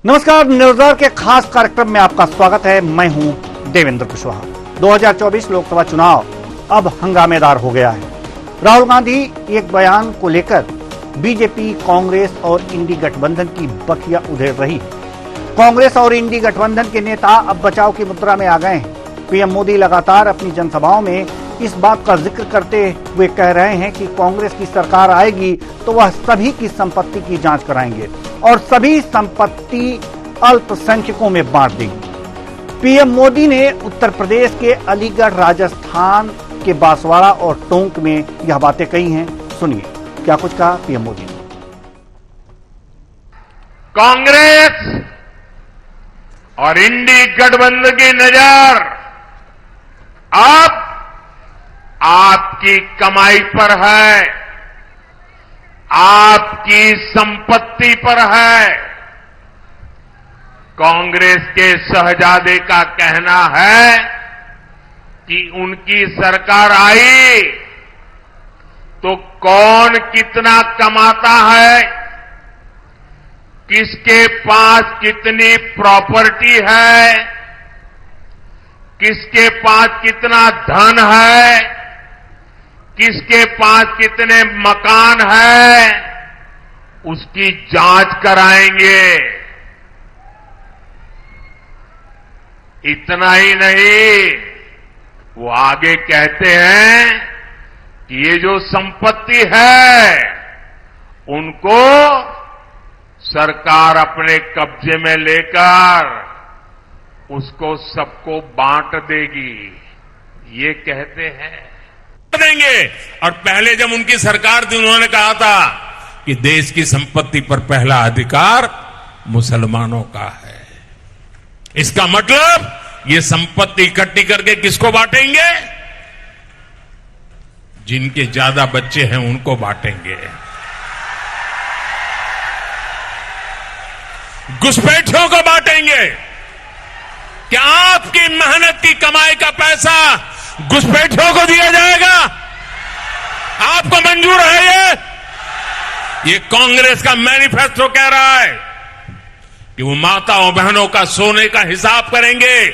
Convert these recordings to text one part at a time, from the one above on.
नमस्कार, न्यूज़र के खास कार्यक्रम में आपका स्वागत है। मैं हूं देवेंद्र कुशवाहा। 2024 लोकसभा चुनाव अब हंगामेदार हो गया है। राहुल गांधी एक बयान को लेकर बीजेपी, कांग्रेस और इंडी गठबंधन की बखिया उधेड़ रही है। कांग्रेस और इंडी गठबंधन के नेता अब बचाव की मुद्रा में आ गए हैं। पीएम मोदी लगातार अपनी जनसभाओं में इस बात का जिक्र करते हुए कह रहे हैं कि कांग्रेस की सरकार आएगी तो वह सभी की संपत्ति की जांच कराएंगे और सभी संपत्ति अल्पसंख्यकों में बांट देंगे। पीएम मोदी ने उत्तर प्रदेश के अलीगढ़, राजस्थान के बांसवाड़ा और टोंक में यह बातें कही हैं। सुनिए क्या कुछ कहा पीएम मोदी ने। कांग्रेस और इंडी गठबंधन की नजर अब आपकी कमाई पर है, आपकी संपत्ति पर है। कांग्रेस के शहजादे का कहना है कि उनकी सरकार आई तो कौन कितना कमाता है, किसके पास कितनी प्रॉपर्टी है, किसके पास कितना धन है, किसके पास कितने मकान है, उसकी जांच कराएंगे। इतना ही नहीं, वो आगे कहते हैं कि ये जो संपत्ति है उनको सरकार अपने कब्जे में लेकर उसको सबको बांट देगी, ये कहते हैं। देंगे। और पहले जब उनकी सरकार थी उन्होंने कहा था कि देश की संपत्ति पर पहला अधिकार मुसलमानों का है। इसका मतलब ये संपत्ति इकट्ठी करके किसको बांटेंगे? जिनके ज्यादा बच्चे हैं उनको बांटेंगे। घुसपैठियों को बांटेंगे। क्या आपकी मेहनत की कमाई का पैसा घुसपैठियों को दिया जाएगा? आपको मंजूर है? ये कांग्रेस का मैनिफेस्टो कह रहा है कि वो माताओं बहनों का सोने का हिसाब करेंगे,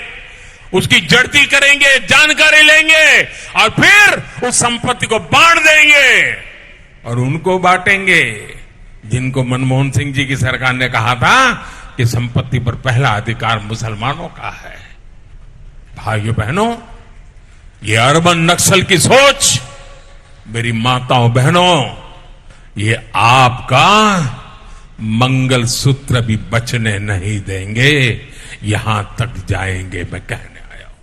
उसकी जड़ती करेंगे, जानकारी लेंगे और फिर उस संपत्ति को बांट देंगे। और उनको बांटेंगे जिनको मनमोहन सिंह जी की सरकार ने कहा था कि संपत्ति पर पहला अधिकार मुसलमानों का है। भाइयों बहनों, ये अर्बन नक्सल की सोच, मेरी माताओं बहनों, ये आपका मंगलसूत्र भी बचने नहीं देंगे, यहां तक जाएंगे, मैं कहने आया हूं।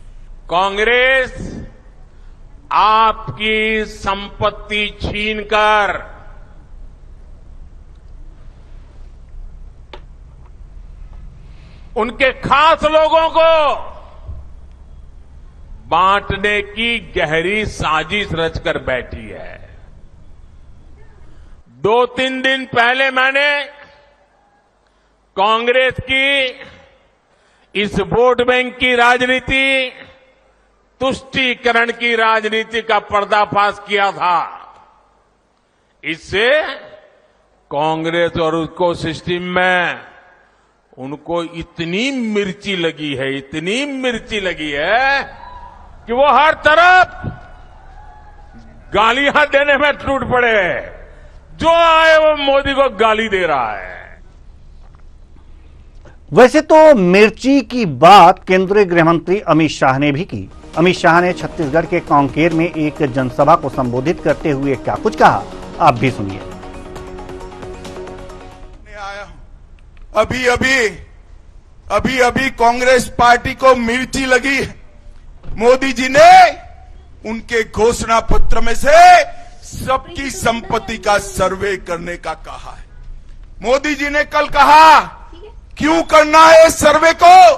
कांग्रेस आपकी संपत्ति छीनकर उनके खास लोगों को बांटने की गहरी साजिश रचकर बैठी है। 2-3 दिन पहले मैंने कांग्रेस की इस वोट बैंक की राजनीति, तुष्टीकरण की राजनीति का पर्दाफाश किया था। इससे कांग्रेस और उसको सिस्टम में उनको इतनी मिर्ची लगी है, इतनी मिर्ची लगी है कि वो हर तरफ गालियां देने में टूट पड़े। जो आए वो मोदी को गाली दे रहा है। वैसे तो मिर्ची की बात केंद्रीय गृह मंत्री अमित शाह ने भी की। अमित शाह ने छत्तीसगढ़ के कांकेर में एक जनसभा को संबोधित करते हुए क्या कुछ कहा, आप भी सुनिए। अभी अभी कांग्रेस पार्टी को मिर्ची लगी। मोदी जी ने उनके घोषणा पत्र में से सबकी संपत्ति का सर्वे करने का कहा है। मोदी जी ने कल कहा क्यों करना है इस सर्वे को?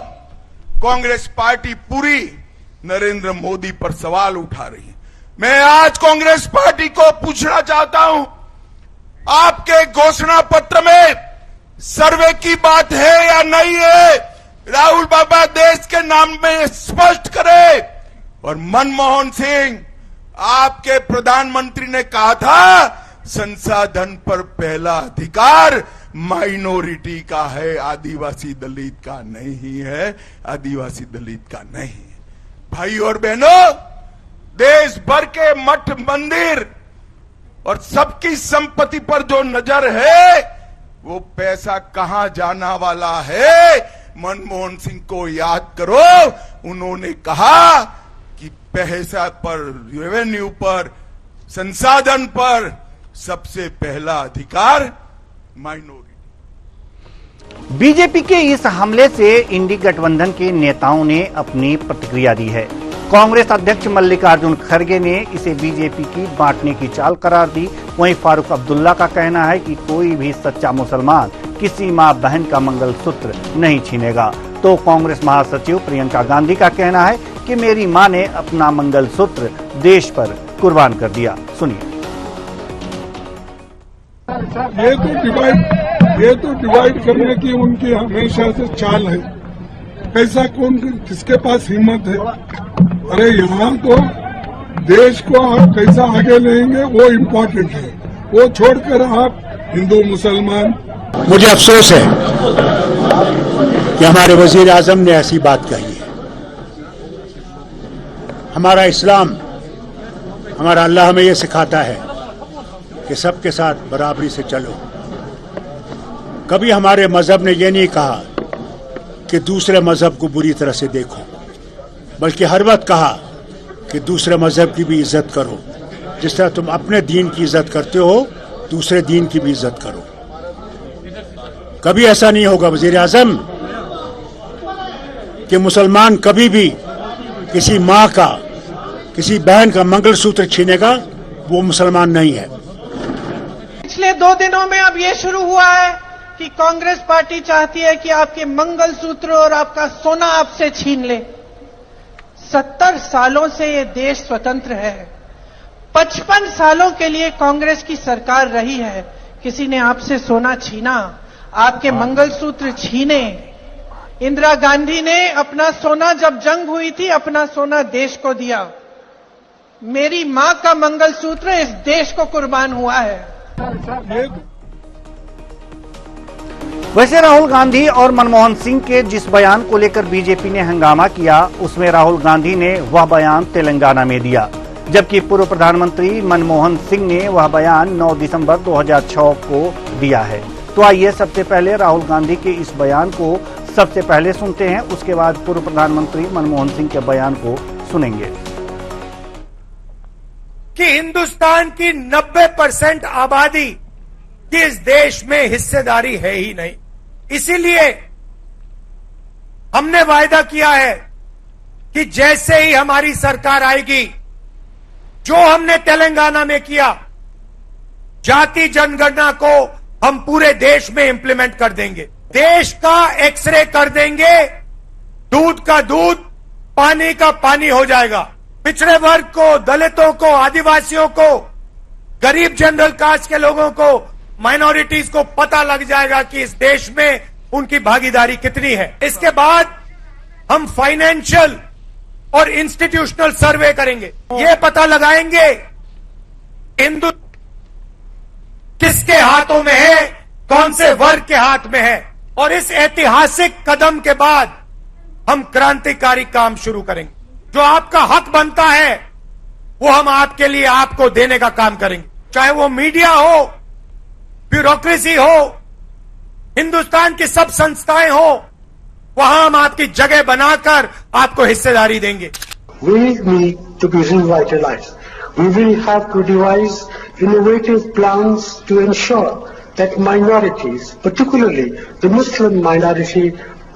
कांग्रेस पार्टी पूरी नरेंद्र मोदी पर सवाल उठा रही है। मैं आज कांग्रेस पार्टी को पूछना चाहता हूं, आपके घोषणा पत्र में सर्वे की बात है या नहीं है? राहुल बाबा देश के नाम में स्पष्ट करे। और मनमोहन सिंह, आपके प्रधानमंत्री ने कहा था संसाधन पर पहला अधिकार माइनॉरिटी का है, आदिवासी दलित का नहीं है, आदिवासी दलित का नहीं है। भाई और बहनों, देश भर के मठ मंदिर और सबकी संपत्ति पर जो नजर है, वो पैसा कहां जाना वाला है। मनमोहन सिंह को याद करो, उन्होंने कहा कि पैसा पर, रेवेन्यू पर, संसाधन पर सबसे पहला अधिकार माइनॉरिटी। बीजेपी के इस हमले से इंडी गठबंधन के नेताओं ने अपनी प्रतिक्रिया दी है। कांग्रेस अध्यक्ष मल्लिकार्जुन खड़गे ने इसे बीजेपी की बांटने की चाल करार दी। वहीं फारूक अब्दुल्ला का कहना है कि कोई भी सच्चा मुसलमान किसी मां बहन का मंगलसूत्र नहीं छीनेगा। तो कांग्रेस महासचिव प्रियंका गांधी का कहना है कि मेरी मां ने अपना मंगलसूत्र देश पर कुर्बान कर दिया। सुनिए। ये तो डिवाइड करने की उनकी हमेशा से चाल है। कैसा कौन किसके पास हिम्मत है? अरे यहाँ तो देश को आप कैसा आगे लेंगे वो इम्पोर्टेंट है, वो छोड़कर आप हिंदू मुसलमान। मुझे अफसोस है कि हमारे वजीर आजम ने ऐसी बात कही है। हमारा इस्लाम, हमारा अल्लाह हमें ये सिखाता है कि सबके साथ बराबरी से चलो। कभी हमारे मजहब ने यह नहीं कहा कि दूसरे मजहब को बुरी तरह से देखो, बल्कि हर वक्त कहा कि दूसरे मजहब की भी इज्जत करो। जिस तरह तुम अपने दीन की इज्जत करते हो, दूसरे दीन की भी इज्जत करो। कभी ऐसा नहीं होगा वजीर आजम कि मुसलमान कभी भी किसी माँ का, किसी बहन का मंगलसूत्र छीनेगा, वो मुसलमान नहीं है। पिछले 2 दिनों में अब ये शुरू हुआ है कि कांग्रेस पार्टी चाहती है कि आपके मंगलसूत्र और आपका सोना आपसे छीन ले। 70 सालों से ये देश स्वतंत्र है। 55 सालों के लिए कांग्रेस की सरकार रही है। किसी ने आपसे सोना छीना, आपके मंगलसूत्र छीने? इंदिरा गांधी ने अपना सोना, जब जंग हुई थी, अपना सोना देश को दिया। मेरी मां का मंगलसूत्र इस देश को कुर्बान हुआ है। वैसे राहुल गांधी और मनमोहन सिंह के जिस बयान को लेकर बीजेपी ने हंगामा किया, उसमें राहुल गांधी ने वह बयान तेलंगाना में दिया, जबकि पूर्व प्रधानमंत्री मनमोहन सिंह ने वह बयान 9 दिसंबर 2006 को दिया है। तो आइए सबसे पहले राहुल गांधी के इस बयान को सबसे पहले सुनते हैं, उसके बाद पूर्व प्रधानमंत्री मनमोहन सिंह के बयान को सुनेंगे। कि हिंदुस्तान की 90% आबादी की इस देश में हिस्सेदारी है ही नहीं। इसीलिए हमने वायदा किया है कि जैसे ही हमारी सरकार आएगी, जो हमने तेलंगाना में किया, जाति जनगणना को हम पूरे देश में इंप्लीमेंट कर देंगे। देश का एक्सरे कर देंगे, दूध का दूध, पानी का पानी हो जाएगा। पिछड़े वर्ग को, दलितों को, आदिवासियों को, गरीब जनरल कास्ट के लोगों को, माइनॉरिटीज को पता लग जाएगा कि इस देश में उनकी भागीदारी कितनी है। इसके बाद हम फाइनेंशियल और इंस्टीट्यूशनल सर्वे करेंगे। ये पता लगाएंगे हिंदू किसके हाथों में है, कौन से वर्ग के हाथ में है। और इस ऐतिहासिक कदम के बाद हम क्रांतिकारी काम शुरू करेंगे। जो आपका हक बनता है वो हम आपके लिए, आपको देने का काम करेंगे। चाहे वो मीडिया हो, ब्यूरोक्रेसी हो, हिंदुस्तान की सब संस्थाएं हो, वहां हम आपकी जगह बनाकर आपको हिस्सेदारी देंगे। We need to be revitalized. We will have to devise innovative plans to ensure that minorities, particularly the Muslim minority,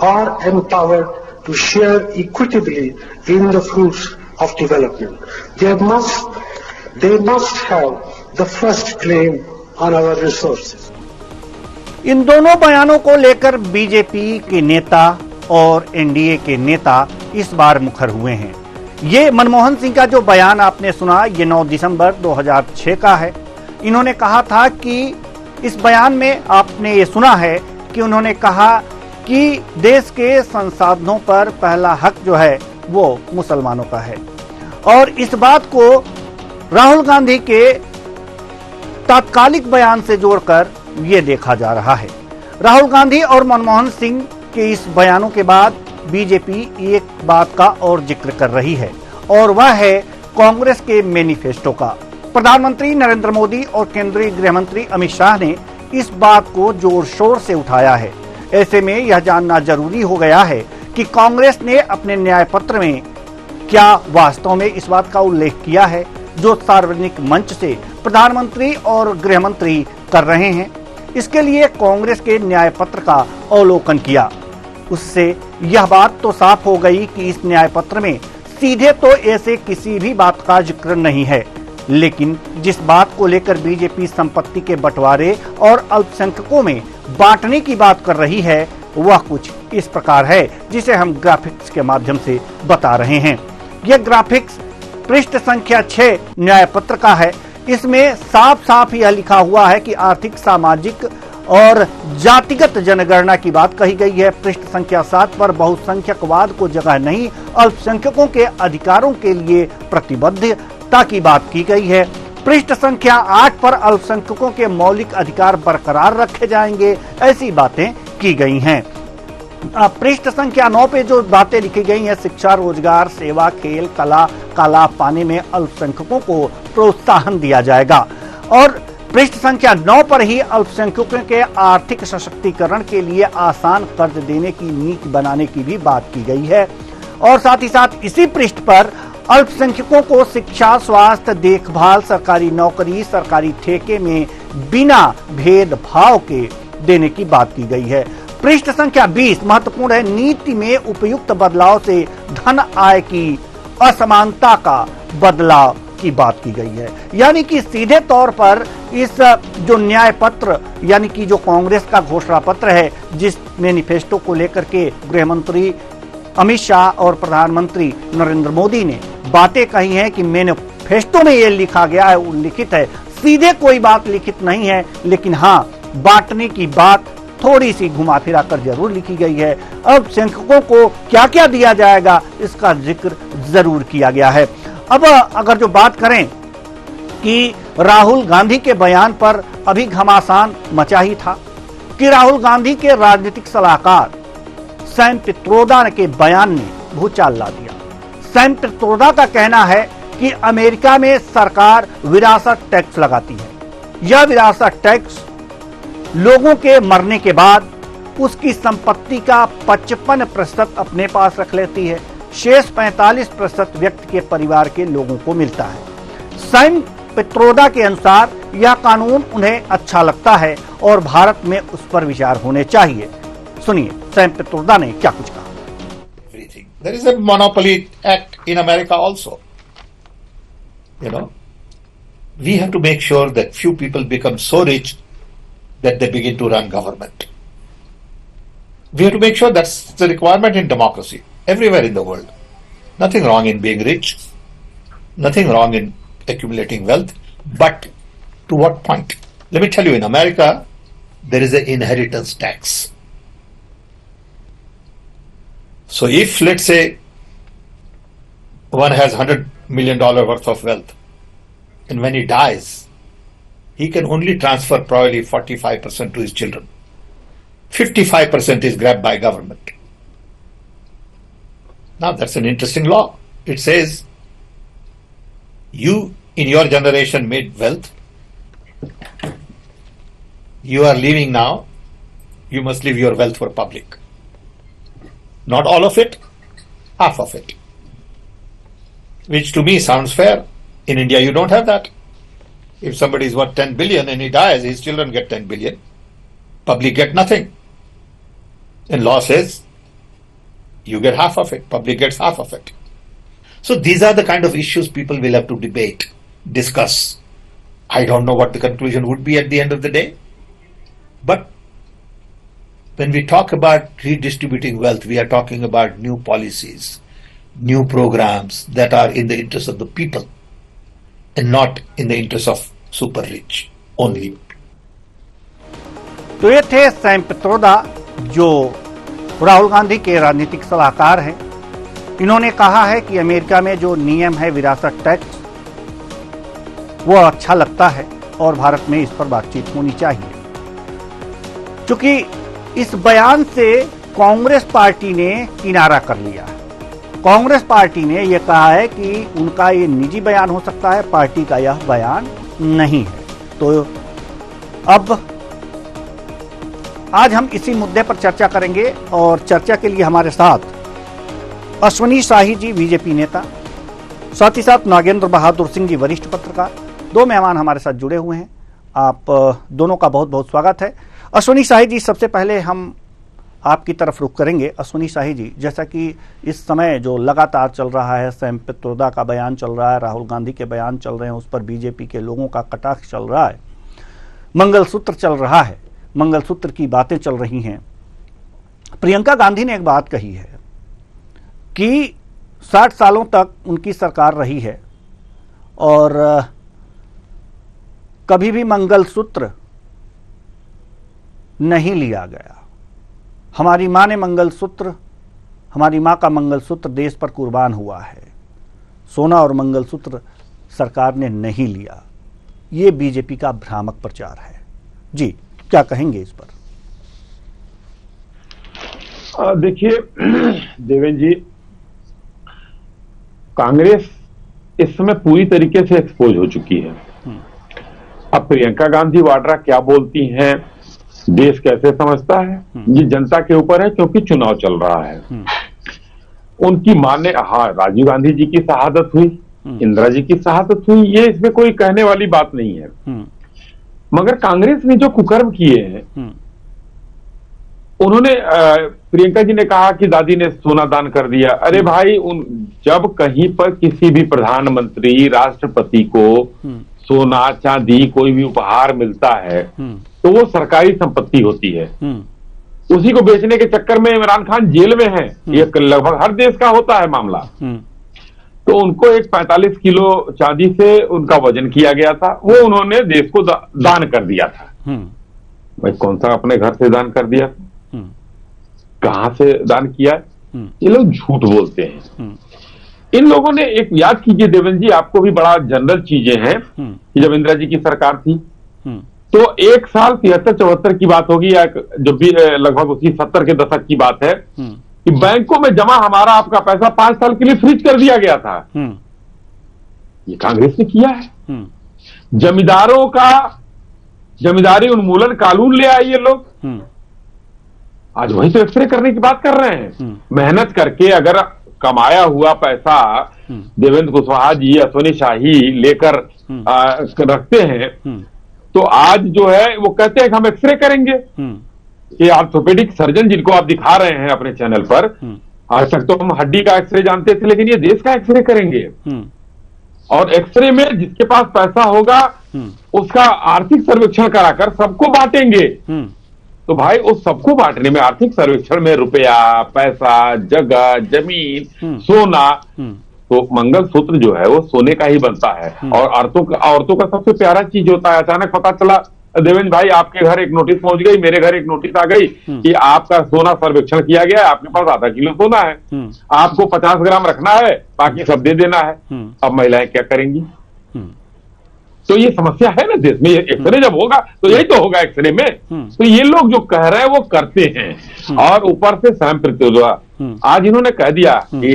are empowered to share equitably in the fruits of development. They must have the first claim on our resources. इन दोनों बयानों को लेकर BJP के नेता और NDA के नेता इस बार मुखर हुए हैं। ये मनमोहन सिंह का जो बयान आपने सुना, ये 9 दिसंबर 2006 का है। इन्होंने कहा था कि इस बयान में आपने ये सुना है कि उन्होंने कहा कि देश के संसाधनों पर पहला हक जो है वो मुसलमानों का है। और इस बात को राहुल गांधी के तात्कालिक बयान से जोड़कर ये देखा जा रहा है। राहुल गांधी और मनमोहन सिंह के इस बयानों के बाद बीजेपी एक बात का और जिक्र कर रही है और वह है कांग्रेस के मैनिफेस्टो का। प्रधानमंत्री नरेंद्र मोदी और केंद्रीय गृह मंत्री अमित शाह ने इस बात को जोर शोर से उठाया है। ऐसे में यह जानना जरूरी हो गया है कि कांग्रेस ने अपने न्याय पत्र में क्या वास्तव में इस बात का उल्लेख किया है जो सार्वजनिक मंच से प्रधानमंत्री और गृह मंत्री कर रहे हैं। इसके लिए कांग्रेस के न्याय पत्र का अवलोकन किया, उससे यह बात तो साफ हो गई कि इस न्याय पत्र में सीधे तो ऐसे किसी भी बात का जिक्र नहीं है, लेकिन जिस बात को लेकर बीजेपी संपत्ति के बंटवारे और अल्पसंख्यकों में बांटने की बात कर रही है वह कुछ इस प्रकार है, जिसे हम ग्राफिक्स के माध्यम से बता रहे हैं। यह ग्राफिक्स पृष्ठ संख्या 6 न्याय पत्र का है। इसमें साफ साफ यह लिखा हुआ है कि आर्थिक, सामाजिक और जातिगत जनगणना की बात कही गई है। पृष्ठ संख्या 7 पर बहुसंख्यकवाद को जगह नहीं, अल्पसंख्यकों के अधिकारों के लिए प्रतिबद्धता की बात की गई है। पृष्ठ संख्या 8 पर अल्पसंख्यकों के मौलिक अधिकार बरकरार रखे जाएंगे, ऐसी बातें की गई हैं। पृष्ठ संख्या 9 पे जो बातें लिखी गई हैं, शिक्षा, रोजगार, सेवा, खेल, कला का लाभ पाने में अल्पसंख्यकों को प्रोत्साहन दिया जाएगा। और पृष्ठ संख्या 9 पर ही अल्पसंख्यकों के आर्थिक सशक्तिकरण के लिए आसान कर्ज देने की नीति बनाने की भी बात की गई है। और साथ ही साथ इसी पृष्ठ पर अल्पसंख्यकों को शिक्षा, स्वास्थ्य, देखभाल, सरकारी नौकरी, सरकारी ठेके में बिना भेदभाव के देने की बात की गई है। पृष्ठ संख्या 20 महत्वपूर्ण है, नीति में उपयुक्त बदलाव से धन आय की असमानता का बदलाव की बात की गई है। यानी कि सीधे तौर पर इस जो न्याय पत्र यानी कि जो कांग्रेस का घोषणा पत्र है, जिस मैनिफेस्टो को लेकर के गृह मंत्री अमित शाह और प्रधानमंत्री नरेंद्र मोदी ने बातें कही हैं कि मैनिफेस्टो में ये लिखा गया है, उल्लिखित है, सीधे कोई बात लिखित नहीं है, लेकिन हाँ बांटने की बात थोड़ी सी घुमा फिरा कर जरूर लिखी गई है। अब संख्यकों को क्या क्या दिया जाएगा इसका जिक्र जरूर किया गया है। अब अगर जो बात करें कि राहुल गांधी के बयान पर अभी घमासान मचा ही था कि राहुल गांधी के राजनीतिक सलाहकार सैम पित्रोदा के बयान ने भूचाल ला दिया। सैम पित्रोदा का कहना है कि अमेरिका में सरकार विरासत टैक्स लगाती है। यह विरासत टैक्स लोगों के मरने के बाद उसकी संपत्ति का 55% अपने पास रख लेती है, शेष 45% व्यक्ति के परिवार के लोगों को मिलता है। सैम पित्रोदा के अनुसार यह कानून उन्हें अच्छा लगता है और भारत में उस पर विचार होने चाहिए। सुनिए सैम पित्रोदा ने क्या कुछ कहा। There is a monopoly act in America also. You know, we have to make sure that few people become so rich that they begin to run government. We have to make sure that's the requirement in democracy everywhere in the world. Nothing wrong in being rich, nothing wrong in accumulating wealth, but to what point? Let me tell you, in America, there is an inheritance tax. So if, let's say, one has $100 million worth of wealth, and when he dies, he can only transfer probably 45% to his children. 55% is grabbed by government. Now that's an interesting law. It says, you in your generation made wealth, you are leaving now, you must leave your wealth for public. Not all of it, half of it. Which to me sounds fair. In India you don't have that. If somebody is worth 10 billion and he dies, his children get 10 billion. Public get nothing. And law says, you get half of it, public gets half of it. So these are the kind of issues people will have to debate, discuss. I don't know what the conclusion would be at the end of the day. But when we talk about redistributing wealth, we are talking about new policies, new programs that are in the interest of the people and not in the interest of super rich only. तो ये थे Sam Pitroda जो राहुल गांधी के राजनीतिक सलाहकार हैं। इन्होंने कहा है कि अमेरिका में जो नियम है विरासत टैक्स वो अच्छा लगता है और भारत में इस पर बातचीत होनी चाहिए। क्योंकि इस बयान से कांग्रेस पार्टी ने किनारा कर लिया। कांग्रेस पार्टी ने यह कहा है कि उनका ये निजी बयान हो सकता है, पार्टी का यह बयान नहीं है। तो अब आज हम इसी मुद्दे पर चर्चा करेंगे और चर्चा के लिए हमारे साथ अश्वनी शाही जी बीजेपी नेता, साथ ही साथ नागेंद्र बहादुर सिंह जी वरिष्ठ पत्रकार, दो मेहमान हमारे साथ जुड़े हुए हैं। आप दोनों का बहुत बहुत स्वागत है। अश्वनी शाही जी, सबसे पहले हम आपकी तरफ रुख करेंगे। अश्वनी शाही जी, जैसा कि इस समय जो लगातार चल रहा है, सैम पित्रोदा का बयान चल रहा है, राहुल गांधी के बयान चल रहे हैं, उस पर बीजेपी के लोगों का कटाक्ष चल रहा है, मंगलसूत्र चल रहा है, मंगलसूत्र की बातें चल रही हैं। प्रियंका गांधी ने एक बात कही है कि 60 सालों तक उनकी सरकार रही है और कभी भी मंगलसूत्र नहीं लिया गया। हमारी मां ने मंगलसूत्र, हमारी मां का मंगलसूत्र देश पर कुर्बान हुआ है। सोना और मंगलसूत्र सरकार ने नहीं लिया। ये बीजेपी का भ्रामक प्रचार है। जी, क्या कहेंगे इस पर? देखिए देवेंद्र जी, कांग्रेस इस समय पूरी तरीके से एक्सपोज हो चुकी है। अब प्रियंका गांधी वाड्रा क्या बोलती हैं, देश कैसे समझता है, ये जनता के ऊपर है, क्योंकि चुनाव चल रहा है। उनकी मां ने, हाँ, राजीव गांधी जी की शहादत हुई, इंदिरा जी की शहादत हुई, ये इसमें कोई कहने वाली बात नहीं है। मगर कांग्रेस ने जो कुकर्म किए हैं, उन्होंने, प्रियंका जी ने कहा कि दादी ने सोना दान कर दिया। अरे भाई, जब कहीं पर किसी भी प्रधानमंत्री, राष्ट्रपति को सोना चांदी कोई भी उपहार मिलता है तो वो सरकारी संपत्ति होती है। उसी को बेचने के चक्कर में इमरान खान जेल में है। ये लगभग हर देश का होता है मामला। तो उनको एक 45 किलो चांदी से उनका वजन किया गया था, वो उन्होंने देश को दान कर दिया था। भाई, कौन सा अपने घर से दान कर दिया, कहां से दान किया? ये लोग झूठ बोलते हैं। इन लोगों ने, एक याद कीजिए देवेंद्र जी, आपको भी बड़ा जनरल चीजें हैं कि जब इंदिरा जी की सरकार थी तो एक साल 73-74 की बात होगी, या जब भी लगभग उसी 70 के दशक की बात है कि बैंकों में जमा हमारा आपका पैसा 5 साल के लिए फ्रीज कर दिया गया था। ये कांग्रेस ने किया है। जमींदारों का जमींदारी उन्मूलन कानून ले आए ये लोग। आज वही तो एक्सरे करने की बात कर रहे हैं। मेहनत करके अगर कमाया हुआ पैसा देवेंद्र कुशवाहा जी, अश्वनी शाही लेकर रखते हैं, तो आज जो है वो कहते हैं कि हम एक्सरे करेंगे। ये ऑर्थोपेडिक सर्जन जिनको आप दिखा रहे हैं अपने चैनल पर, आज तक तो हम हड्डी का एक्सरे जानते थे, लेकिन ये देश का एक्सरे करेंगे। और एक्सरे में जिसके पास पैसा होगा उसका आर्थिक सर्वेक्षण कराकर सबको बांटेंगे। तो भाई, उस सबको बांटने में, आर्थिक सर्वेक्षण में रुपया, पैसा, जगह, जमीन, सोना, तो मंगलसूत्र जो है वो सोने का ही बनता है। और औरतों का सबसे प्यारा चीज होता है। अचानक पता चला देवेंद्र भाई, आपके घर एक नोटिस पहुंच गई, मेरे घर एक नोटिस आ गई कि आपका सोना सर्वेक्षण किया गया है, आपके पास आधा किलो सोना है, आपको 50 ग्राम रखना है, बाकी सब दे देना है। अब महिलाएं क्या करेंगी? तो ये समस्या है ना देश में। एक्सरे जब होगा तो यही तो होगा एक्सरे में। तो ये लोग जो कह रहे हैं वो करते हैं। और ऊपर से सैम पित्रोदा, आज इन्होंने कह दिया कि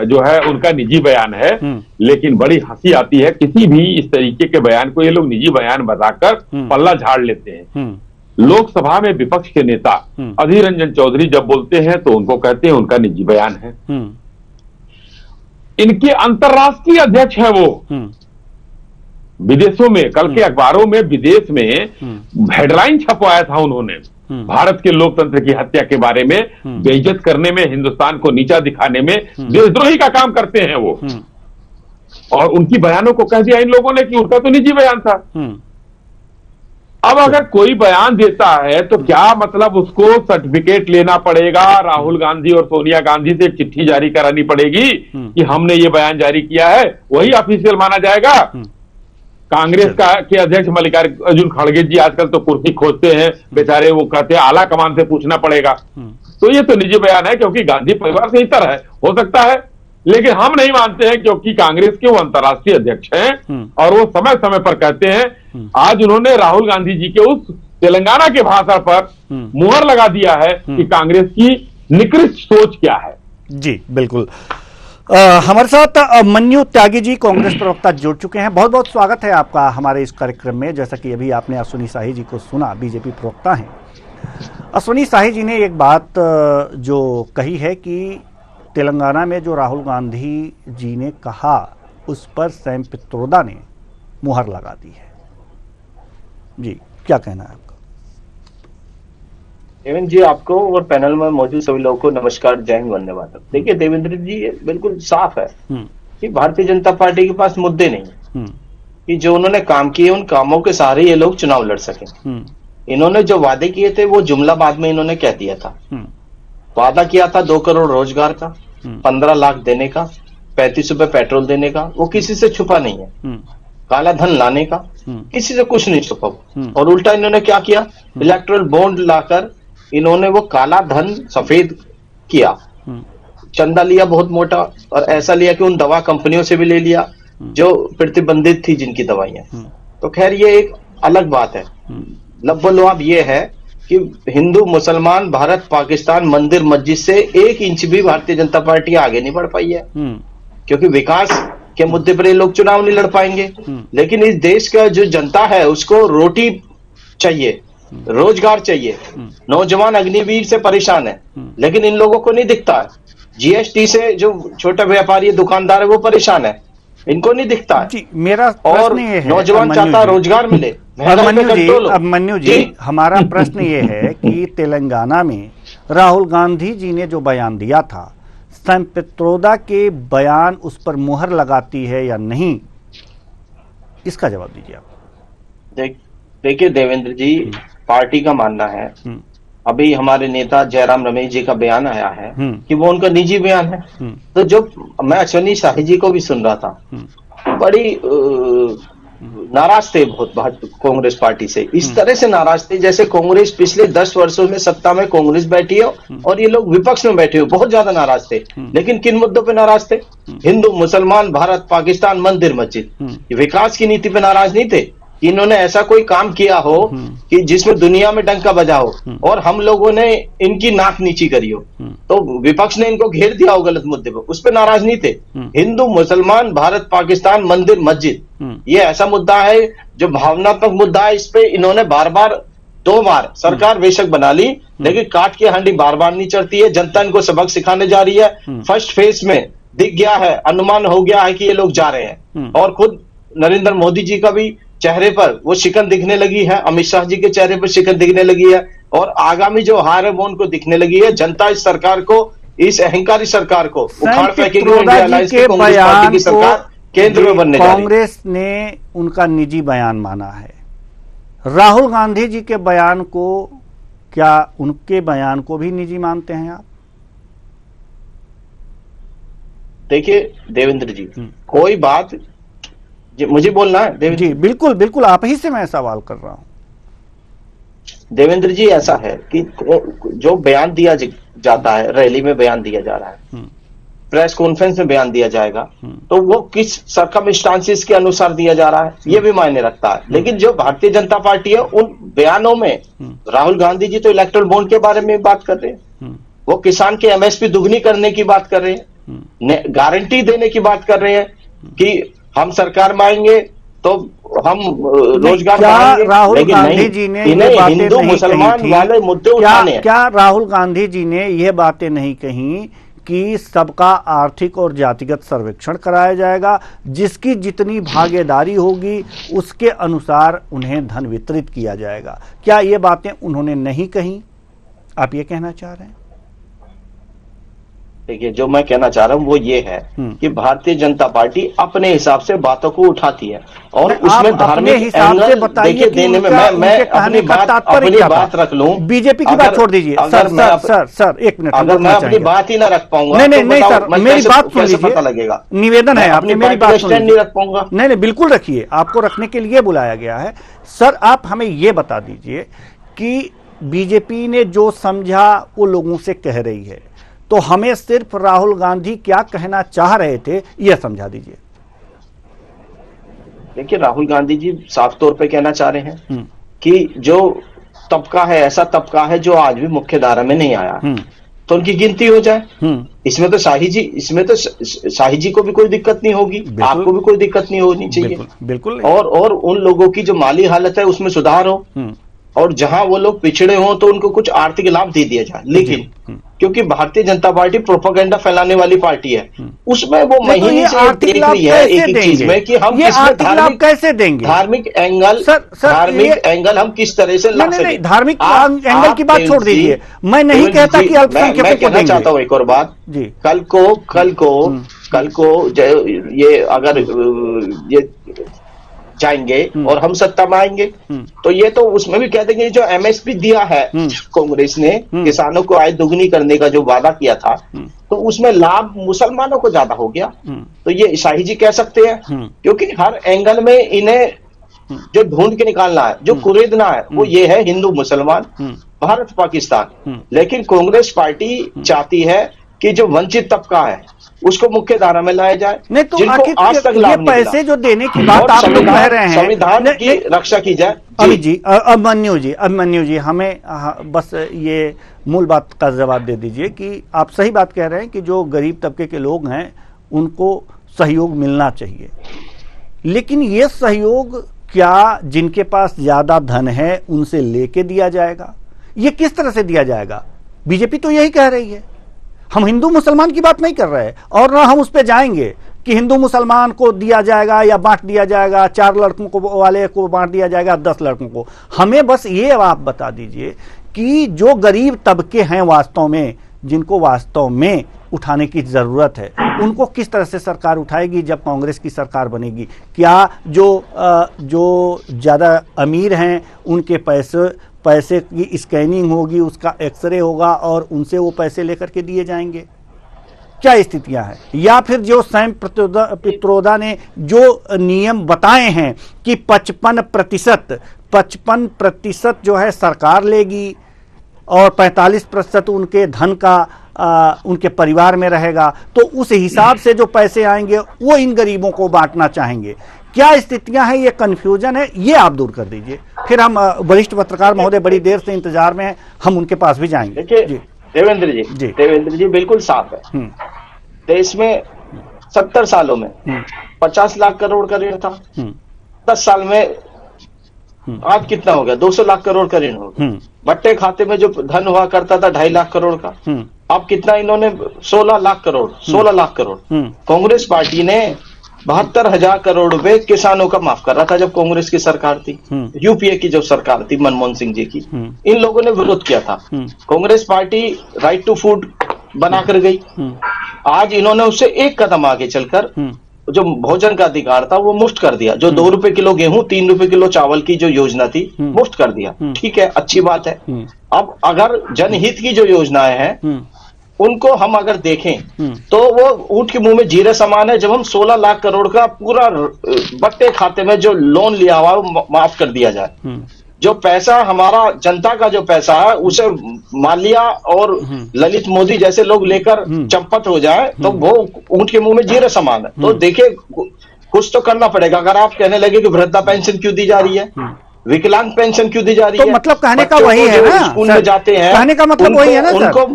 जो है उनका निजी बयान है, लेकिन बड़ी हंसी आती है, किसी भी इस तरीके के बयान को ये लोग निजी बयान बताकर पल्ला झाड़ लेते हैं। लोकसभा में विपक्ष के नेता अधीर रंजन चौधरी जब बोलते हैं तो उनको कहते हैं उनका निजी बयान है। इनके अंतर्राष्ट्रीय अध्यक्ष है वो, विदेशों में, कल के अखबारों में विदेश में हेडलाइन छपवाया था उन्होंने, भारत के लोकतंत्र की हत्या के बारे में, बेइज्जत करने में, हिंदुस्तान को नीचा दिखाने में देशद्रोही का काम करते हैं वो। और उनकी बयानों को कह दिया इन लोगों ने कि उनका तो निजी बयान था। अब अगर कोई बयान देता है तो क्या मतलब उसको सर्टिफिकेट लेना पड़ेगा, राहुल गांधी और सोनिया गांधी से एक चिट्ठी जारी करानी पड़ेगी कि हमने ये बयान जारी किया है, वही ऑफिशियल माना जाएगा? कांग्रेस के अध्यक्ष मल्लिकार्जुन खड़गे जी आजकल तो कुर्सी खोजते हैं बेचारे, वो कहते हैं आला कमान से पूछना पड़ेगा। तो ये तो निजी बयान है, क्योंकि गांधी परिवार से ही तरह है, हो सकता है, लेकिन हम नहीं मानते हैं, क्योंकि कांग्रेस के वो अंतर्राष्ट्रीय अध्यक्ष हैं और वो समय समय पर कहते हैं। आज उन्होंने राहुल गांधी जी के उस तेलंगाना के भाषा पर मुहर लगा दिया है कि कांग्रेस की निकृष्ट सोच क्या है। जी बिल्कुल। हमारे साथ मन्यु त्यागी जी कांग्रेस प्रवक्ता जुड़ चुके हैं। बहुत बहुत स्वागत है आपका हमारे इस कार्यक्रम में। जैसा कि अभी आपने अश्विनी शाही जी को सुना, बीजेपी प्रवक्ता हैं। अश्विनी शाही जी ने एक बात जो कही है कि तेलंगाना में जो राहुल गांधी जी ने कहा उस पर सैम पित्रोदा ने मुहर लगा दी है। जी क्या कहना है आपका? देवेंद्र जी, आपको और पैनल में मौजूद सभी लोगों को नमस्कार, जय हिंद, वंदे मातरम। देखिए देवेंद्र जी, बिल्कुल साफ है कि भारतीय जनता पार्टी के पास मुद्दे नहीं है कि जो उन्होंने काम किए उन कामों के सहारे ये लोग चुनाव लड़ सके। इन्होंने जो वादे किए थे वो जुमला बाद में इन्होंने कह दिया था। वादा किया था 2 करोड़ रोजगार का, 15 लाख देने का, 35 रुपए पेट्रोल देने का, वो किसी से छुपा नहीं है। काला धन लाने का किसी से कुछ नहीं छुपा। और उल्टा इन्होंने क्या किया, इलेक्ट्रल बॉन्ड लाकर इन्होंने वो काला धन सफेद किया। चंदा लिया बहुत मोटा, और ऐसा लिया कि उन दवा कंपनियों से भी ले लिया जो प्रतिबंधित थी जिनकी दवाइयां। तो खैर ये एक अलग बात है। लब्बो-लुआब ये है कि हिंदू मुसलमान भारत पाकिस्तान मंदिर मस्जिद से 1 इंच भी भारतीय जनता पार्टी आगे नहीं बढ़ पाई है, क्योंकि विकास के मुद्दे पर ये लोग चुनाव नहीं लड़ पाएंगे। लेकिन इस देश का जो जनता है उसको रोटी चाहिए, रोजगार चाहिए। नौजवान अग्निवीर से परेशान है, लेकिन इन लोगों को नहीं दिखता है। जीएसटी से जो छोटा व्यापारी दुकानदार है वो परेशान है, इनको नहीं दिखता है। जी मेरा और प्रश्न ये है, नौजवान चाहता है रोजगार मिले। मन्यु जी हमारा प्रश्न ये है कि तेलंगाना में राहुल गांधी जी ने जो बयान दिया था, सैम पित्रोदा के बयान उस पर मुहर लगाती है या नहीं, इसका जवाब दीजिए आप। देखिए देवेंद्र जी, पार्टी का मानना है, अभी हमारे नेता जयराम रमेश जी का बयान आया है कि वो उनका निजी बयान है। तो जो मैं अश्विनी शाही जी को भी सुन रहा था, बड़ी नाराज थे बहुत कांग्रेस पार्टी से। इस तरह से नाराज थे जैसे कांग्रेस पिछले 10 वर्षों में सत्ता में कांग्रेस बैठी हो और ये लोग विपक्ष में बैठे हो। बहुत ज्यादा नाराज थे। लेकिन किन मुद्दों पे नाराज थे? हिंदू मुसलमान भारत पाकिस्तान मंदिर मस्जिद, विकास की नीति पे नाराज नहीं थे कि इन्होंने ऐसा कोई काम किया हो कि जिसमें दुनिया में डंका बजा हो और हम लोगों ने इनकी नाक नीची करी हो, तो विपक्ष ने इनको घेर दिया हो गलत मुद्दे पर, उस पर नाराज नहीं थे। हिंदू मुसलमान भारत पाकिस्तान मंदिर मस्जिद, ये ऐसा मुद्दा है जो भावनात्मक मुद्दा है। इस पे इन्होंने बार बार 2 बार सरकार बेशक बना ली, लेकिन काट की हांडी बार बार नहीं चढ़ती है। जनता इनको सबक सिखाने जा रही है। फर्स्ट फेज में दिख गया है, अनुमान हो गया है कि ये लोग जा रहे हैं। और खुद नरेंद्र मोदी जी का भी चेहरे पर वो शिकन दिखने लगी है, अमित शाह जी के चेहरे पर शिकन दिखने लगी है, और आगामी जो हार है वो उनको दिखने लगी है। जनता इस सरकार को, इस अहंकारी सरकार को उखाड़ फेंकेगी। इंडिया अलायंस की कांग्रेस पार्टी की सरकार केंद्र में बनने जा रही है। कांग्रेस ने उनका निजी बयान माना है। राहुल गांधी जी के बयान को, क्या उनके बयान को भी निजी मानते हैं आप? देखिए देवेंद्र जी, कोई बात मुझे बोलना है देवेंद्र जी? बिल्कुल बिल्कुल, आप ही से मैं सवाल कर रहा हूं। देवेंद्र जी, ऐसा है कि जो बयान दिया जाता है, रैली में बयान दिया जा रहा है, प्रेस कॉन्फ्रेंस में बयान दिया जाएगा, तो वो किस सर्कमस्टांसेस के अनुसार दिया जा रहा है ये भी मायने रखता है। लेकिन जो भारतीय जनता पार्टी है, उन बयानों में राहुल गांधी जी तो इलेक्ट्रल बॉन्ड के बारे में बात कर रहे हैं, वो किसान के एमएसपी दुगनी करने की बात कर रहे हैं, गारंटी देने की बात कर रहे हैं कि हम सरकार में आएंगे तो हम रोजगार बढ़ाएंगे। राहुल गांधी जी ने इन्हें हिंदू मुसलमान वाले मुद्दे उठाने हैं। क्या राहुल गांधी जी ने यह बातें नहीं कही कि सबका आर्थिक और जातिगत सर्वेक्षण कराया जाएगा, जिसकी जितनी भागीदारी होगी उसके अनुसार उन्हें धन वितरित किया जाएगा? क्या ये बातें उन्होंने नहीं कही? आप ये कहना चाह रहे हैं? देखिए, जो मैं कहना चाह रहा हूं वो ये है कि भारतीय जनता पार्टी अपने हिसाब से बातों को उठाती है और उसमें धार्मिक एंगल देखिए देने में मैं अपनी बात रख लूं। बीजेपी की बात छोड़ दीजिए। सर एक मिनट, अगर मैं अपनी बात ही ना रख पाऊंगा नहीं सर, मेरी बात सुन लीजिए। पता लगेगा, निवेदन है, आपने मेरी बात सुन नहीं रख पाऊंगा। नहीं बिल्कुल रखिए, आपको रखने के लिए बुलाया गया है। सर आप हमें ये बता दीजिए कि बीजेपी ने जो समझा वो लोगों से कह रही है, तो हमें सिर्फ राहुल गांधी क्या कहना चाह रहे थे यह समझा दीजिए। देखिए, राहुल गांधी जी साफ तौर पे कहना चाह रहे हैं कि जो तबका है, ऐसा तबका है जो आज भी मुख्य धारा में नहीं आया, तो उनकी गिनती हो जाए। इसमें तो शाही जी को भी कोई दिक्कत नहीं होगी, आपको भी कोई दिक्कत नहीं होनी चाहिए। बिल्कुल। और उन लोगों की जो माली हालत है उसमें सुधार हो, और जहां वो लोग पिछड़े हों तो उनको कुछ आर्थिक लाभ दे दिया जाए। लेकिन क्योंकि भारतीय जनता पार्टी प्रोपेगेंडा फैलाने वाली पार्टी है, उसमें वो महीने से देख रही है एक चीज में कि हम धार्मिक कैसे देंगे, धार्मिक एंगल हम किस तरह से ला सकें। धार्मिक एंगल की बात छोड़ दीजिए, मैं नहीं कहता कि अल्पसंख्यकों को देंगे। चाहता हूँ एक और बात जी, कल को ये अगर ये जाएंगे और हम सत्ता में आएंगे तो ये तो उसमें भी कह देंगे जो एमएसपी दिया है कांग्रेस ने किसानों को आय दोगुनी करने का जो वादा किया था, तो उसमें लाभ मुसलमानों को ज्यादा हो गया। तो ये शाही जी कह सकते हैं, क्योंकि हर एंगल में इन्हें जो ढूंढ के निकालना है, जो कुरेदना है, वो ये है हिंदू मुसलमान, भारत पाकिस्तान। लेकिन कांग्रेस पार्टी चाहती है कि जो वंचित तबका है उसको मुख्य धारा में लाया जाए। नहीं तो आखिर आज तक ये पैसे जो देने की बात आप लोग कह रहे हैं, संविधान की रक्षा की जाए। अभिमन्यु जी हमें बस ये मूल बात का जवाब दे दीजिए कि आप सही बात कह रहे हैं कि जो गरीब तबके के लोग हैं उनको सहयोग मिलना चाहिए, लेकिन ये सहयोग क्या जिनके पास ज्यादा धन है उनसे लेके दिया जाएगा? ये किस तरह से दिया जाएगा? बीजेपी तो यही कह रही है। हम हिंदू मुसलमान की बात नहीं कर रहे हैं, और ना हम उस पे जाएंगे कि हिंदू मुसलमान को दिया जाएगा या बांट दिया जाएगा, 4 लड़कों को वाले को बांट दिया जाएगा 10 लड़कों को। हमें बस ये आप बता दीजिए कि जो गरीब तबके हैं वास्तव में, जिनको वास्तव में उठाने की जरूरत है, उनको किस तरह से सरकार उठाएगी जब कांग्रेस की सरकार बनेगी? क्या जो ज्यादा अमीर हैं उनके पैसे की स्कैनिंग होगी, उसका एक्सरे होगा और उनसे वो पैसे लेकर के दिए जाएंगे? क्या स्थितियां हैं? या फिर जो सैम पित्रोदा ने जो नियम बताए हैं कि 55% जो है सरकार लेगी और 45% उनके धन का उनके परिवार में रहेगा, तो उस हिसाब से जो पैसे आएंगे वो इन गरीबों को बांटना चाहेंगे। क्या स्थितियां हैं? ये कंफ्यूजन है, ये आप दूर कर दीजिए। फिर हम वरिष्ठ पत्रकार महोदय बड़ी देर से इंतजार में हैं, हम उनके पास भी जाएंगे। देखिए देवेंद्र जी बिल्कुल साफ है। देश में 70 सालों में 50 लाख करोड़ का ऋण था, 10 साल में आज कितना हो गया? 200 लाख करोड़ का ऋण हो गया। बट्टे खाते में जो धन हुआ करता था 2.5 लाख करोड़ का, अब कितना इन्होंने 16 लाख करोड़। कांग्रेस पार्टी ने 72,000 करोड़ रुपए किसानों का माफ कर रहा था जब कांग्रेस की सरकार थी, यूपीए की जो सरकार थी मनमोहन सिंह जी की। इन लोगों ने विरोध किया था। Congress party right to food बनाकर गई। आज इन्होंने उससे एक कदम आगे चलकर जो भोजन का अधिकार था वो मुफ्त कर दिया। जो 2 रुपए किलो गेहूं, 3 रुपए किलो चावल की जो योजना थी मुफ्त कर दिया। ठीक है, अच्छी बात है। अब अगर जनहित की जो योजनाएं हैं उनको हम अगर देखें तो वो ऊंट के मुंह में जीरे समान है। जब हम 16 लाख करोड़ का पूरा बट्टे खाते में जो लोन लिया हुआ है वो माफ कर दिया जाए। जो पैसा हमारा जनता का जो पैसा है उसे माल्या और ललित मोदी जैसे लोग लेकर चंपत हो जाए तो वो ऊंट के मुंह में जीरे समान है। तो देखिए कुछ तो करना पड़ेगा। अगर आप कहने लगे कि वृद्धा पेंशन क्यों दी जा रही है, विकलांग पेंशन क्यों दी जा रही है, तो मतलब कहने का वही है ना, स्कूल में जाते हैं, कहने का मतलब वही है ना, उनको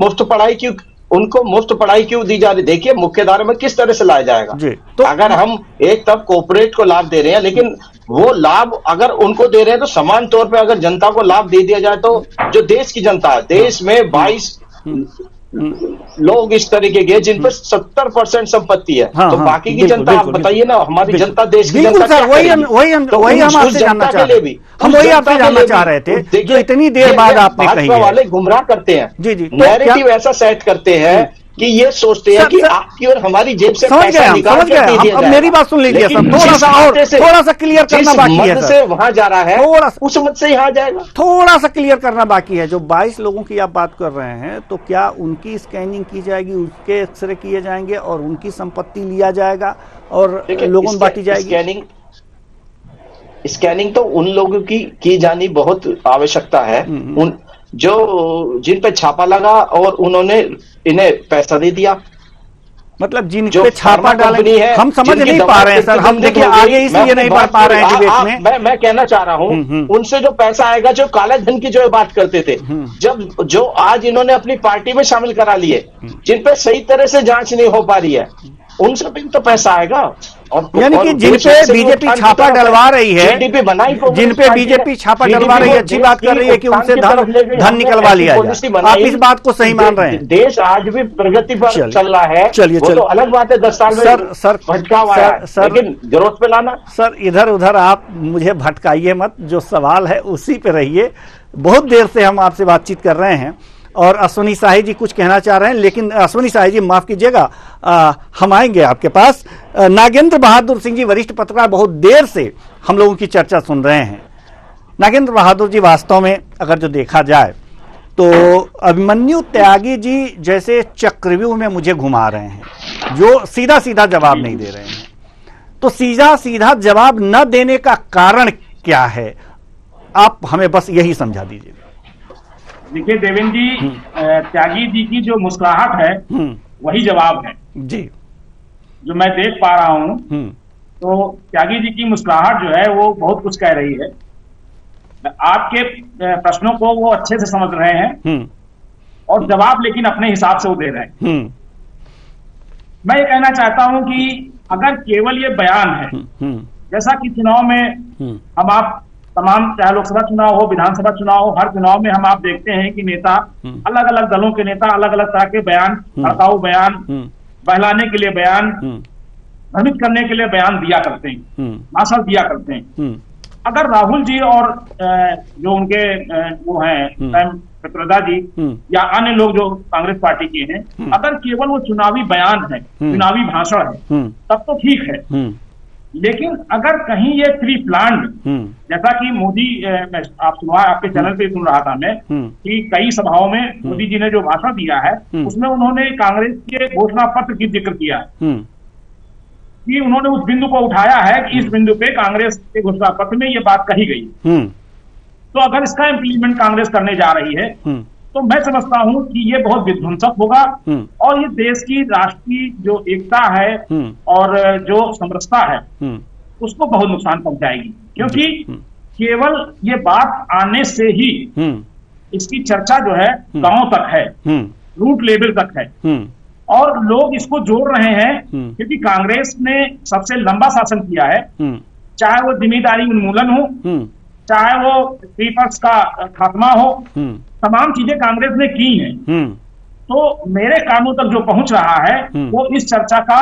मुफ्त पढ़ाई क्यों दी जा रही? देखिए मुख्य धारा में किस तरह से लाया जाएगा। तो अगर हम एक तब कॉर्पोरेट को लाभ दे रहे हैं, लेकिन वो लाभ अगर उनको दे रहे हैं तो समान तौर पे अगर जनता को लाभ दे दिया जाए तो जो देश की जनता है, देश में 22 लोग इस तरीके के जिन पर 70% संपत्ति है, तो बाकी की जनता आप बताइए ना, हमारी जनता देश की जनता क्या करेगी? वही हम आपसे जानना चाह रहे थे। हम वही आपसे जानना चाह रहे थे जो इतनी देर बाद आपने कही है। वाले गुमराह करते हैं, जी नैरेटिव ऐसा सेट करते हैं कि ये सोचते हैं कि आपकी और हमारी जेब से पैसा निकाल कर दे दिया जाए। मेरी बात सुन लीजिए सर, थोड़ा सा क्लियर करना बाकी है सर। से वहां जा रहा है उस मत से यहाँ जाएगा। थोड़ा सा क्लियर करना बाकी है। जो 22 लोगों की आप बात कर रहे हैं, तो क्या उनकी स्कैनिंग की जाएगी, उसके एक्सरे किए जाएंगे और उनकी संपत्ति लिया जाएगा और लोगों में बांटी जाएगी? स्कैनिंग तो उन लोगों की जानी बहुत आवश्यकता है, उन जो जिन पे छापा लगा और उन्होंने इन्हें पैसा दे दिया। मतलब जिन जो पे छापा डालेंगे है, हम समझ नहीं पा रहे हैं सर, हम देखिए आगे इसलिए नहीं बढ़ पा रहे हैं डिबेट में। मैं कहना चाह रहा हूं उनसे जो पैसा आएगा, जो काले धन की जो बात करते थे, जब जो आज इन्होंने अपनी पार्टी में शामिल करा लिए, जिन पे सही तरह से जांच नहीं हो पा रही है, उनसे भी तो पैसा आएगा। और यानी कि जिन पे बीजेपी छापा डलवा रही है, जिन पे बीजेपी छापा डलवा रही है, अच्छी बात कर रही है कि उनसे धन निकलवा लिया जाए। आप इस बात को सही मान रहे हैं? देश आज भी प्रगति पर चल रहा है। चलिए वो तो अलग बात है, 10 साल में सर भटकाव आया है, लेकिन जरूरत पे लाना। सर इधर उधर आप मुझे भटकाइए मत, जो सवाल है उसी पे रहिए। बहुत देर से हम आपसे बातचीत कर रहे हैं और अश्विनी शाही जी कुछ कहना चाह रहे हैं, लेकिन अश्विनी शाही जी माफ कीजिएगा, हम आएंगे आपके पास। नागेंद्र बहादुर सिंह जी वरिष्ठ पत्रकार बहुत देर से हम लोगों की चर्चा सुन रहे हैं। नागेंद्र बहादुर जी, वास्तव में अगर जो देखा जाए तो अभिमन्यु त्यागी जी जैसे चक्रव्यूह में मुझे घुमा रहे हैं, जो सीधा सीधा जवाब नहीं दे रहे हैं। तो सीधा सीधा जवाब न देने का कारण क्या है, आप हमें बस यही समझा दीजिए। देखिए देवेंद्र जी, त्यागी जी की जो मुस्कुराहट है वही जवाब है जी, जो मैं देख पा रहा हूं। तो त्यागी जी की मुस्कुराहट जो है वो बहुत कुछ कह रही है। आपके प्रश्नों को वो अच्छे से समझ रहे हैं और जवाब लेकिन अपने हिसाब से वो दे रहे हैं। मैं ये कहना चाहता हूं कि अगर केवल ये बयान है, जैसा कि चुनाव में हम आप तमाम, चाहे लोकसभा चुनाव हो, विधानसभा चुनाव हो, हर चुनाव में हम आप देखते हैं कि नेता, अलग अलग दलों के नेता अलग अलग तरह के बयान, भड़काऊ बयान, बहलाने के लिए बयान, भ्रमित करने के लिए बयान दिया करते हैं, भाषण दिया करते हैं। अगर राहुल जी और जो उनके वो हैं पित्रोदा जी या अन्य लोग जो कांग्रेस पार्टी के हैं, अगर केवल वो चुनावी बयान है, चुनावी भाषण है, तब तो ठीक है। लेकिन अगर कहीं ये प्री प्लान्ड, जैसा कि मोदी, आप सुना, आपके चैनल पे सुन रहा था मैं कि कई सभाओं में मोदी जी ने जो भाषण दिया है उसमें उन्होंने कांग्रेस के घोषणा पत्र की जिक्र किया कि उन्होंने उस बिंदु को उठाया है कि इस बिंदु पे कांग्रेस के घोषणा पत्र में ये बात कही गई। तो अगर इसका इम्प्लीमेंट कांग्रेस करने जा रही है तो मैं समझता हूं कि ये बहुत विध्वंसक होगा और ये देश की राष्ट्रीय जो एकता है और जो समरसता है उसको बहुत नुकसान पहुंचाएगी, क्योंकि केवल ये बात आने से ही इसकी चर्चा जो है गांव तक है, रूट लेवल तक है और लोग इसको जोड़ रहे हैं, क्योंकि कांग्रेस ने सबसे लंबा शासन किया है, चाहे वो जिम्मेदारी उन्मूलन हो, चाहे वो विपक्ष का खात्मा हो, तमाम चीजें कांग्रेस ने की हैं। तो मेरे कानों तक जो पहुंच रहा है वो इस चर्चा का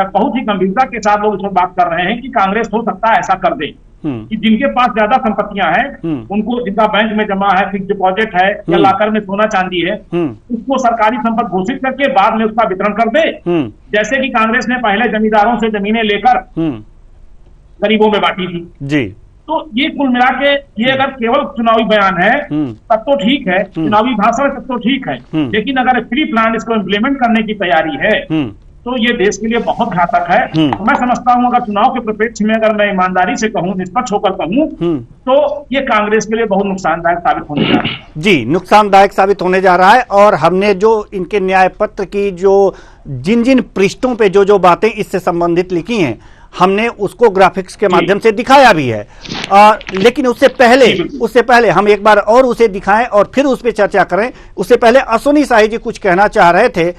बहुत ही गंभीरता के साथ लोग इसमें बात कर रहे हैं कि कांग्रेस हो सकता है ऐसा कर दे कि जिनके पास ज्यादा संपत्तियां हैं, उनको, जिनका बैंक में जमा है, फिक्स डिपॉजिट है या लाकर में सोना चांदी है, उसको सरकारी संपत्ति घोषित करके बाद में उसका वितरण कर दे, जैसे कि कांग्रेस ने पहले जमींदारों से जमीनें लेकर गरीबों में बांटी थी जी। तो ये कुल मिला के ये अगर केवल चुनावी बयान है तब तो ठीक है, चुनावी भाषण तब तो ठीक है, लेकिन अगर प्री प्लान इसको इम्प्लीमेंट करने की तैयारी है तो ये देश के लिए बहुत घातक है। मैं समझता हूं अगर चुनाव के परिप्रेक्ष्य में अगर मैं ईमानदारी से कहूं, निष्पक्ष होकर कहूं, तो ये कांग्रेस के लिए बहुत नुकसानदायक साबित होने जा रहा है। जी, नुकसानदायक साबित होने जा रहा है। और हमने जो इनके न्याय पत्र की जो जिन जिन पृष्ठों पे जो जो बातें इससे संबंधित लिखी हैं, हमने उसको ग्राफिक्स के माध्यम से दिखाया भी है। लेकिन उससे पहले हम एक बार और उसे दिखाएं और फिर उस पर चर्चा करें। उससे पहले अश्विनी शाही जी कुछ कहना चाह रहे थे।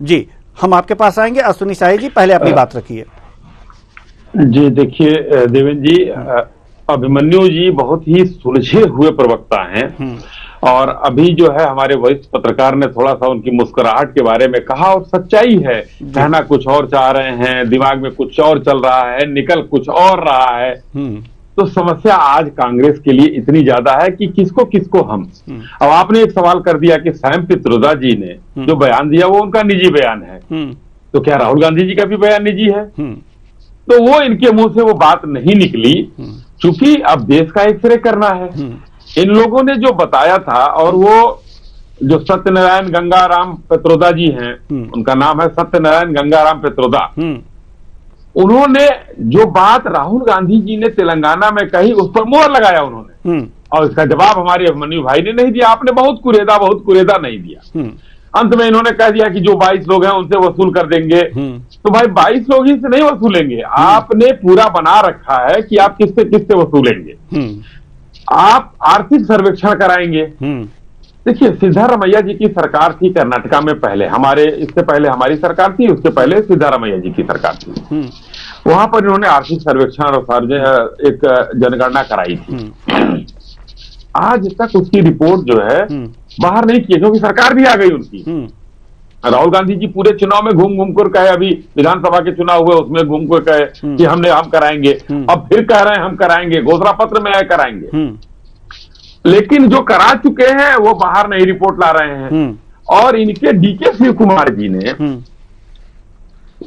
जी, हम आपके पास आएंगे। अश्विनी शाही जी, पहले अपनी बात रखिए। जी देखिए देवेंद्र जी, अभिमन्यु जी बहुत ही सुलझे हुए प्रवक्ता हैं और अभी जो है हमारे वरिष्ठ पत्रकार ने थोड़ा सा उनकी मुस्कुराहट के बारे में कहा और सच्चाई है, कहना कुछ और चाह रहे हैं, दिमाग में कुछ और चल रहा है, निकल कुछ और रहा है। तो समस्या आज कांग्रेस के लिए इतनी ज्यादा है कि किसको किसको हम। अब आपने एक सवाल कर दिया कि सैम पित्रोदा जी ने जो बयान दिया वो उनका निजी बयान है, तो क्या राहुल गांधी जी का भी बयान निजी है? तो वो इनके मुंह से वो बात नहीं निकली, चूंकि अब देश का एक्सरे करना है। इन लोगों ने जो बताया था, और वो जो सत्यनारायण गंगाराम पित्रोदा जी हैं, उनका नाम है सत्यनारायण गंगाराम पित्रोदा, उन्होंने जो बात राहुल गांधी जी ने तेलंगाना में कही उस पर मोहर लगाया उन्होंने, और इसका जवाब हमारे अभिमन्यु भाई ने नहीं दिया। आपने बहुत कुरेदा नहीं दिया। अंत में इन्होंने कह दिया कि जो 22 लोग हैं उनसे वसूल कर देंगे। तो भाई 22 लोग ही से नहीं वसूलेंगे, आपने पूरा बना रखा है कि आप किससे किससे वसूलेंगे। आप आर्थिक सर्वेक्षण कराएंगे। देखिए, सिद्धारमैया जी की सरकार थी कर्नाटका में पहले, इससे पहले हमारी सरकार थी, उसके पहले सिद्धारमैया जी की सरकार थी। वहां पर इन्होंने आर्थिक सर्वेक्षण और एक जनगणना कराई थी। आज तक उसकी रिपोर्ट जो है बाहर नहीं की, क्योंकि सरकार भी आ गई उनकी। राहुल गांधी जी पूरे चुनाव में घूम घूम कर कहे, अभी विधानसभा के चुनाव हुए उसमें घूम कर कहे कि हम कराएंगे, अब फिर कह रहे हैं हम कराएंगे, घोषणा पत्र में कराएंगे। लेकिन जो करा चुके हैं वो बाहर नहीं रिपोर्ट ला रहे हैं। और इनके डीके शिव कुमार जी ने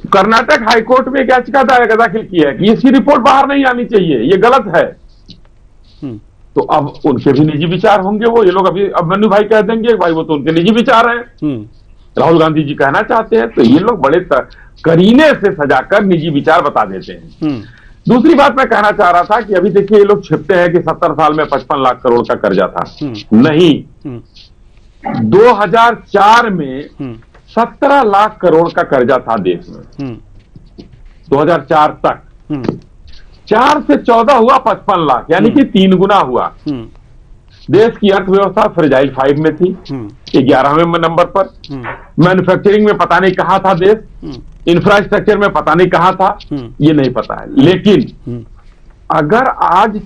कर्नाटक हाईकोर्ट में एक याचिका दाखिल की है कि इसकी रिपोर्ट बाहर नहीं आनी चाहिए, ये गलत है। तो अब उनके भी निजी विचार होंगे, वो ये लोग अभी अब मन्नू भाई कह देंगे भाई वो तो उनके निजी विचार हैं। राहुल गांधी जी कहना चाहते हैं, तो ये लोग बड़े करीने से सजाकर निजी विचार बता देते हैं। दूसरी बात मैं कहना चाह रहा था कि अभी देखिए ये लोग छिपते हैं कि 70 साल में 55 लाख करोड़ का कर्जा था। नहीं, 2004 में 17 लाख करोड़ का कर्जा था देश में। 2004 तक 4 से 14 हुआ 55 लाख, यानी कि 3 गुना हुआ। देश की अर्थव्यवस्था फ्रेजाइल 5 में थी, 11वें नंबर पर। मैन्युफैक्चरिंग में पता नहीं कहां था देश, इंफ्रास्ट्रक्चर में पता नहीं कहां था, ये नहीं पता है। लेकिन अगर आज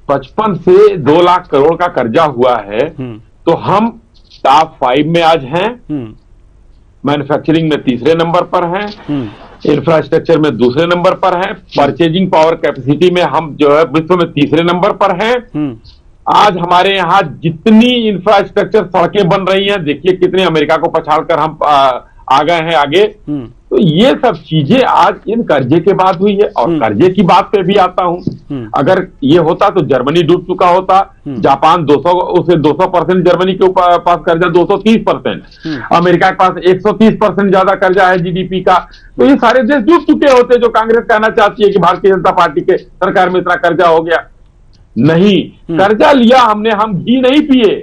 55 से 2 लाख करोड़ का कर्जा हुआ है तो हम टॉप 5 में आज हैं। मैन्युफैक्चरिंग में 3रे नंबर पर हैं, इंफ्रास्ट्रक्चर में 2रे नंबर पर हैं, परचेजिंग पावर कैपेसिटी में हम जो है विश्व में 3रे नंबर पर हैं। आज हमारे यहाँ जितनी इंफ्रास्ट्रक्चर सड़कें बन रही हैं, देखिए कितने अमेरिका को पछाड़कर हम आ गए हैं आगे। तो ये सब चीजें आज इन कर्जे के बाद हुई है। और कर्जे की बात पे भी आता हूं, अगर ये होता तो जर्मनी डूब चुका होता, जापान 200% जर्मनी के पास कर्जा 230%, अमेरिका के पास 130% ज्यादा कर्जा है जीडीपी का। तो ये सारे देश डूब चुके होते, जो कांग्रेस कहना चाहती है कि भारतीय जनता पार्टी के सरकार में इतना कर्जा हो गया। नहीं, कर्जा लिया हमने, हम घी नहीं पिए,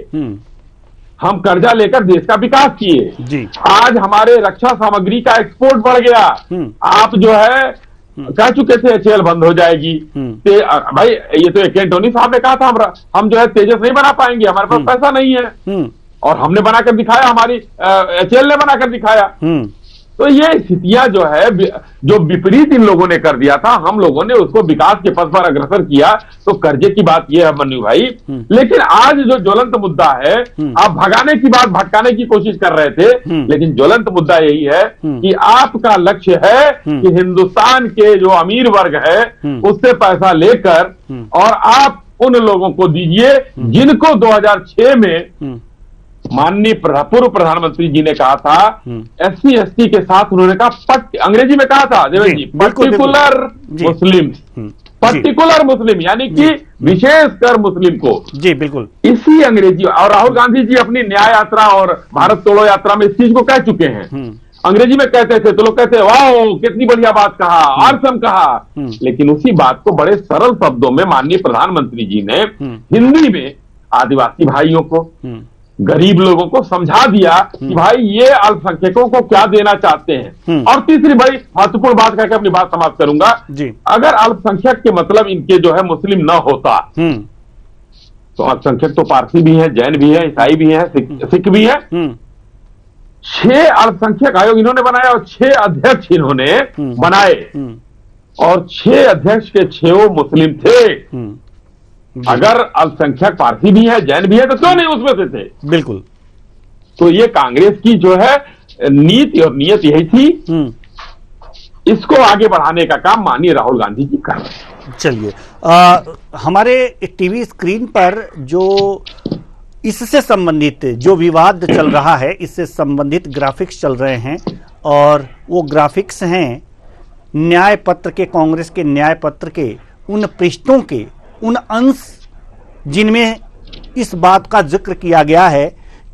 हम कर्जा लेकर देश का विकास किए। आज हमारे रक्षा सामग्री का एक्सपोर्ट बढ़ गया। आप जो है कह चुके थे एचएएल बंद हो जाएगी, भाई ये तो एंटोनी साहब ने कहा था हम जो है तेजस नहीं बना पाएंगे, हमारे पास पैसा नहीं है, और हमने बनाकर दिखाया, हमारी एचएएल ने बनाकर दिखाया। तो ये स्थितियां जो है, जो विपरीत इन लोगों ने कर दिया था, हम लोगों ने उसको विकास के पथ पर अग्रसर किया। तो कर्जे की बात यह है मन्नू भाई। लेकिन आज जो ज्वलंत मुद्दा है, आप भगाने की बात भटकाने की कोशिश कर रहे थे, लेकिन ज्वलंत मुद्दा यही है कि आपका लक्ष्य है कि हिंदुस्तान के जो अमीर वर्ग है उससे पैसा लेकर और आप उन लोगों को दीजिए जिनको 2006 में माननीय पूर्व प्रधानमंत्री जी ने कहा था, SC ST के साथ उन्होंने कहा, अंग्रेजी में कहा था देवेंद्र जी, पर्टिकुलर मुस्लिम, पर्टिकुलर मुस्लिम, यानी कि विशेषकर मुस्लिम को। जी बिल्कुल, इसी अंग्रेजी। और राहुल गांधी जी अपनी न्याय यात्रा और भारत तोड़ो यात्रा में इस चीज को कह चुके हैं। अंग्रेजी में कहते थे तो लोग कहते हैं वाह कितनी बढ़िया बात कहा, आर्सम कहा। लेकिन उसी बात को बड़े सरल शब्दों में माननीय प्रधानमंत्री जी ने हिंदी में आदिवासी भाइयों को, गरीब लोगों को समझा दिया कि भाई ये अल्पसंख्यकों को क्या देना चाहते हैं। और तीसरी बड़ी महत्वपूर्ण बात कहकर अपनी बात समाप्त करूंगा, अगर अल्पसंख्यक के मतलब इनके जो है मुस्लिम न होता तो अल्पसंख्यक तो पारसी भी है, जैन भी है, ईसाई भी है, सिख भी है। 6 अल्पसंख्यक आयोग इन्होंने बनाया और 6 अध्यक्ष इन्होंने बनाए, और 6 अध्यक्ष के 6 मुस्लिम थे। अगर अल्पसंख्यक पारसी भी है, जैन भी है, तो क्यों नहीं उसमें से थे? बिल्कुल। तो ये कांग्रेस की जो है नीति और नियत यही थी। इसको आगे बढ़ाने का काम माननीय राहुल गांधी जी कर रहे हैं। चलिए, हमारे टीवी स्क्रीन पर जो इससे संबंधित जो विवाद चल रहा है, इससे संबंधित ग्राफिक्स चल रहे हैं, और वो ग्राफिक्स हैं न्याय पत्र के, कांग्रेस के न्याय पत्र के उन पृष्ठों के उन अंश जिनमें इस बात का जिक्र किया गया है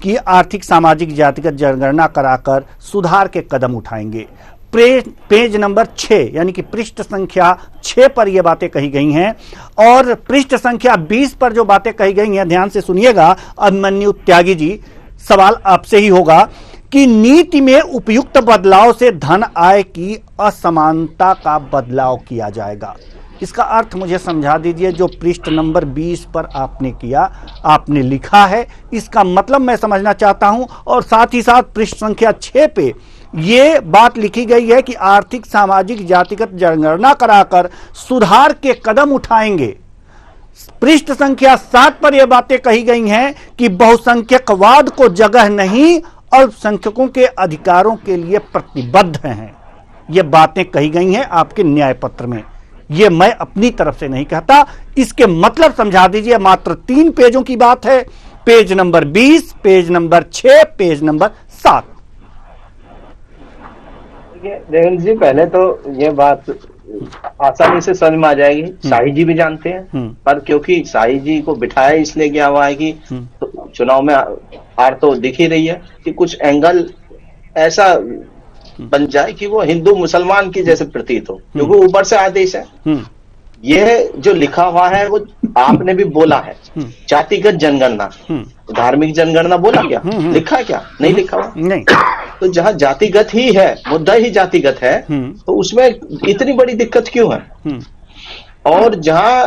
कि आर्थिक सामाजिक जातिगत जनगणना कराकर सुधार के कदम उठाएंगे। पेज नंबर 6 यानी कि पृष्ठ संख्या 6 पर यह बातें कही गई हैं, और पृष्ठ संख्या 20 पर जो बातें कही गई हैं, ध्यान से सुनिएगा अभिमन्यु त्यागी जी, सवाल आपसे ही होगा कि नीति में उपयुक्त बदलाव से धन आय की असमानता का बदलाव किया जाएगा। इसका अर्थ मुझे समझा दीजिए। जो पृष्ठ नंबर 20 पर आपने किया, आपने लिखा है, इसका मतलब मैं समझना चाहता हूं। और साथ ही साथ पृष्ठ संख्या 6 पे ये बात लिखी गई है कि आर्थिक, सामाजिक, जातिगत जनगणना कराकर सुधार के कदम उठाएंगे। पृष्ठ संख्या 7 पर यह बातें कही गई हैं कि बहुसंख्यकवाद को जगह नहीं, अल्पसंख्यकों के अधिकारों के लिए प्रतिबद्ध हैं। ये बातें कही गई हैं आपके न्याय पत्र में। ये मैं अपनी तरफ से नहीं कहता, इसके मतलब समझा दीजिए। मात्र 3 पेजों की बात है, page number 20, page number 6, page number 7। Devendra ji, पहले तो ये बात आसानी से समझ में आ जाएगी, शाही जी भी जानते हैं, पर क्योंकि शाही जी को बिठाया इसलिए गया हुआ है कि तो चुनाव में हार तो दिख ही रही है कि कुछ एंगल ऐसा बन जाए कि वो हिंदू मुसलमान की जैसे प्रतीत हो, क्योंकि ऊपर से आदेश है। यह जो लिखा हुआ है वो आपने भी बोला है, जातिगत जनगणना, धार्मिक जनगणना बोला क्या, लिखा है क्या? नहीं लिखा हुआ। नहीं। तो जहां जातिगत ही है, मुद्दा ही जातिगत है, तो उसमें इतनी बड़ी दिक्कत क्यों है? और जहां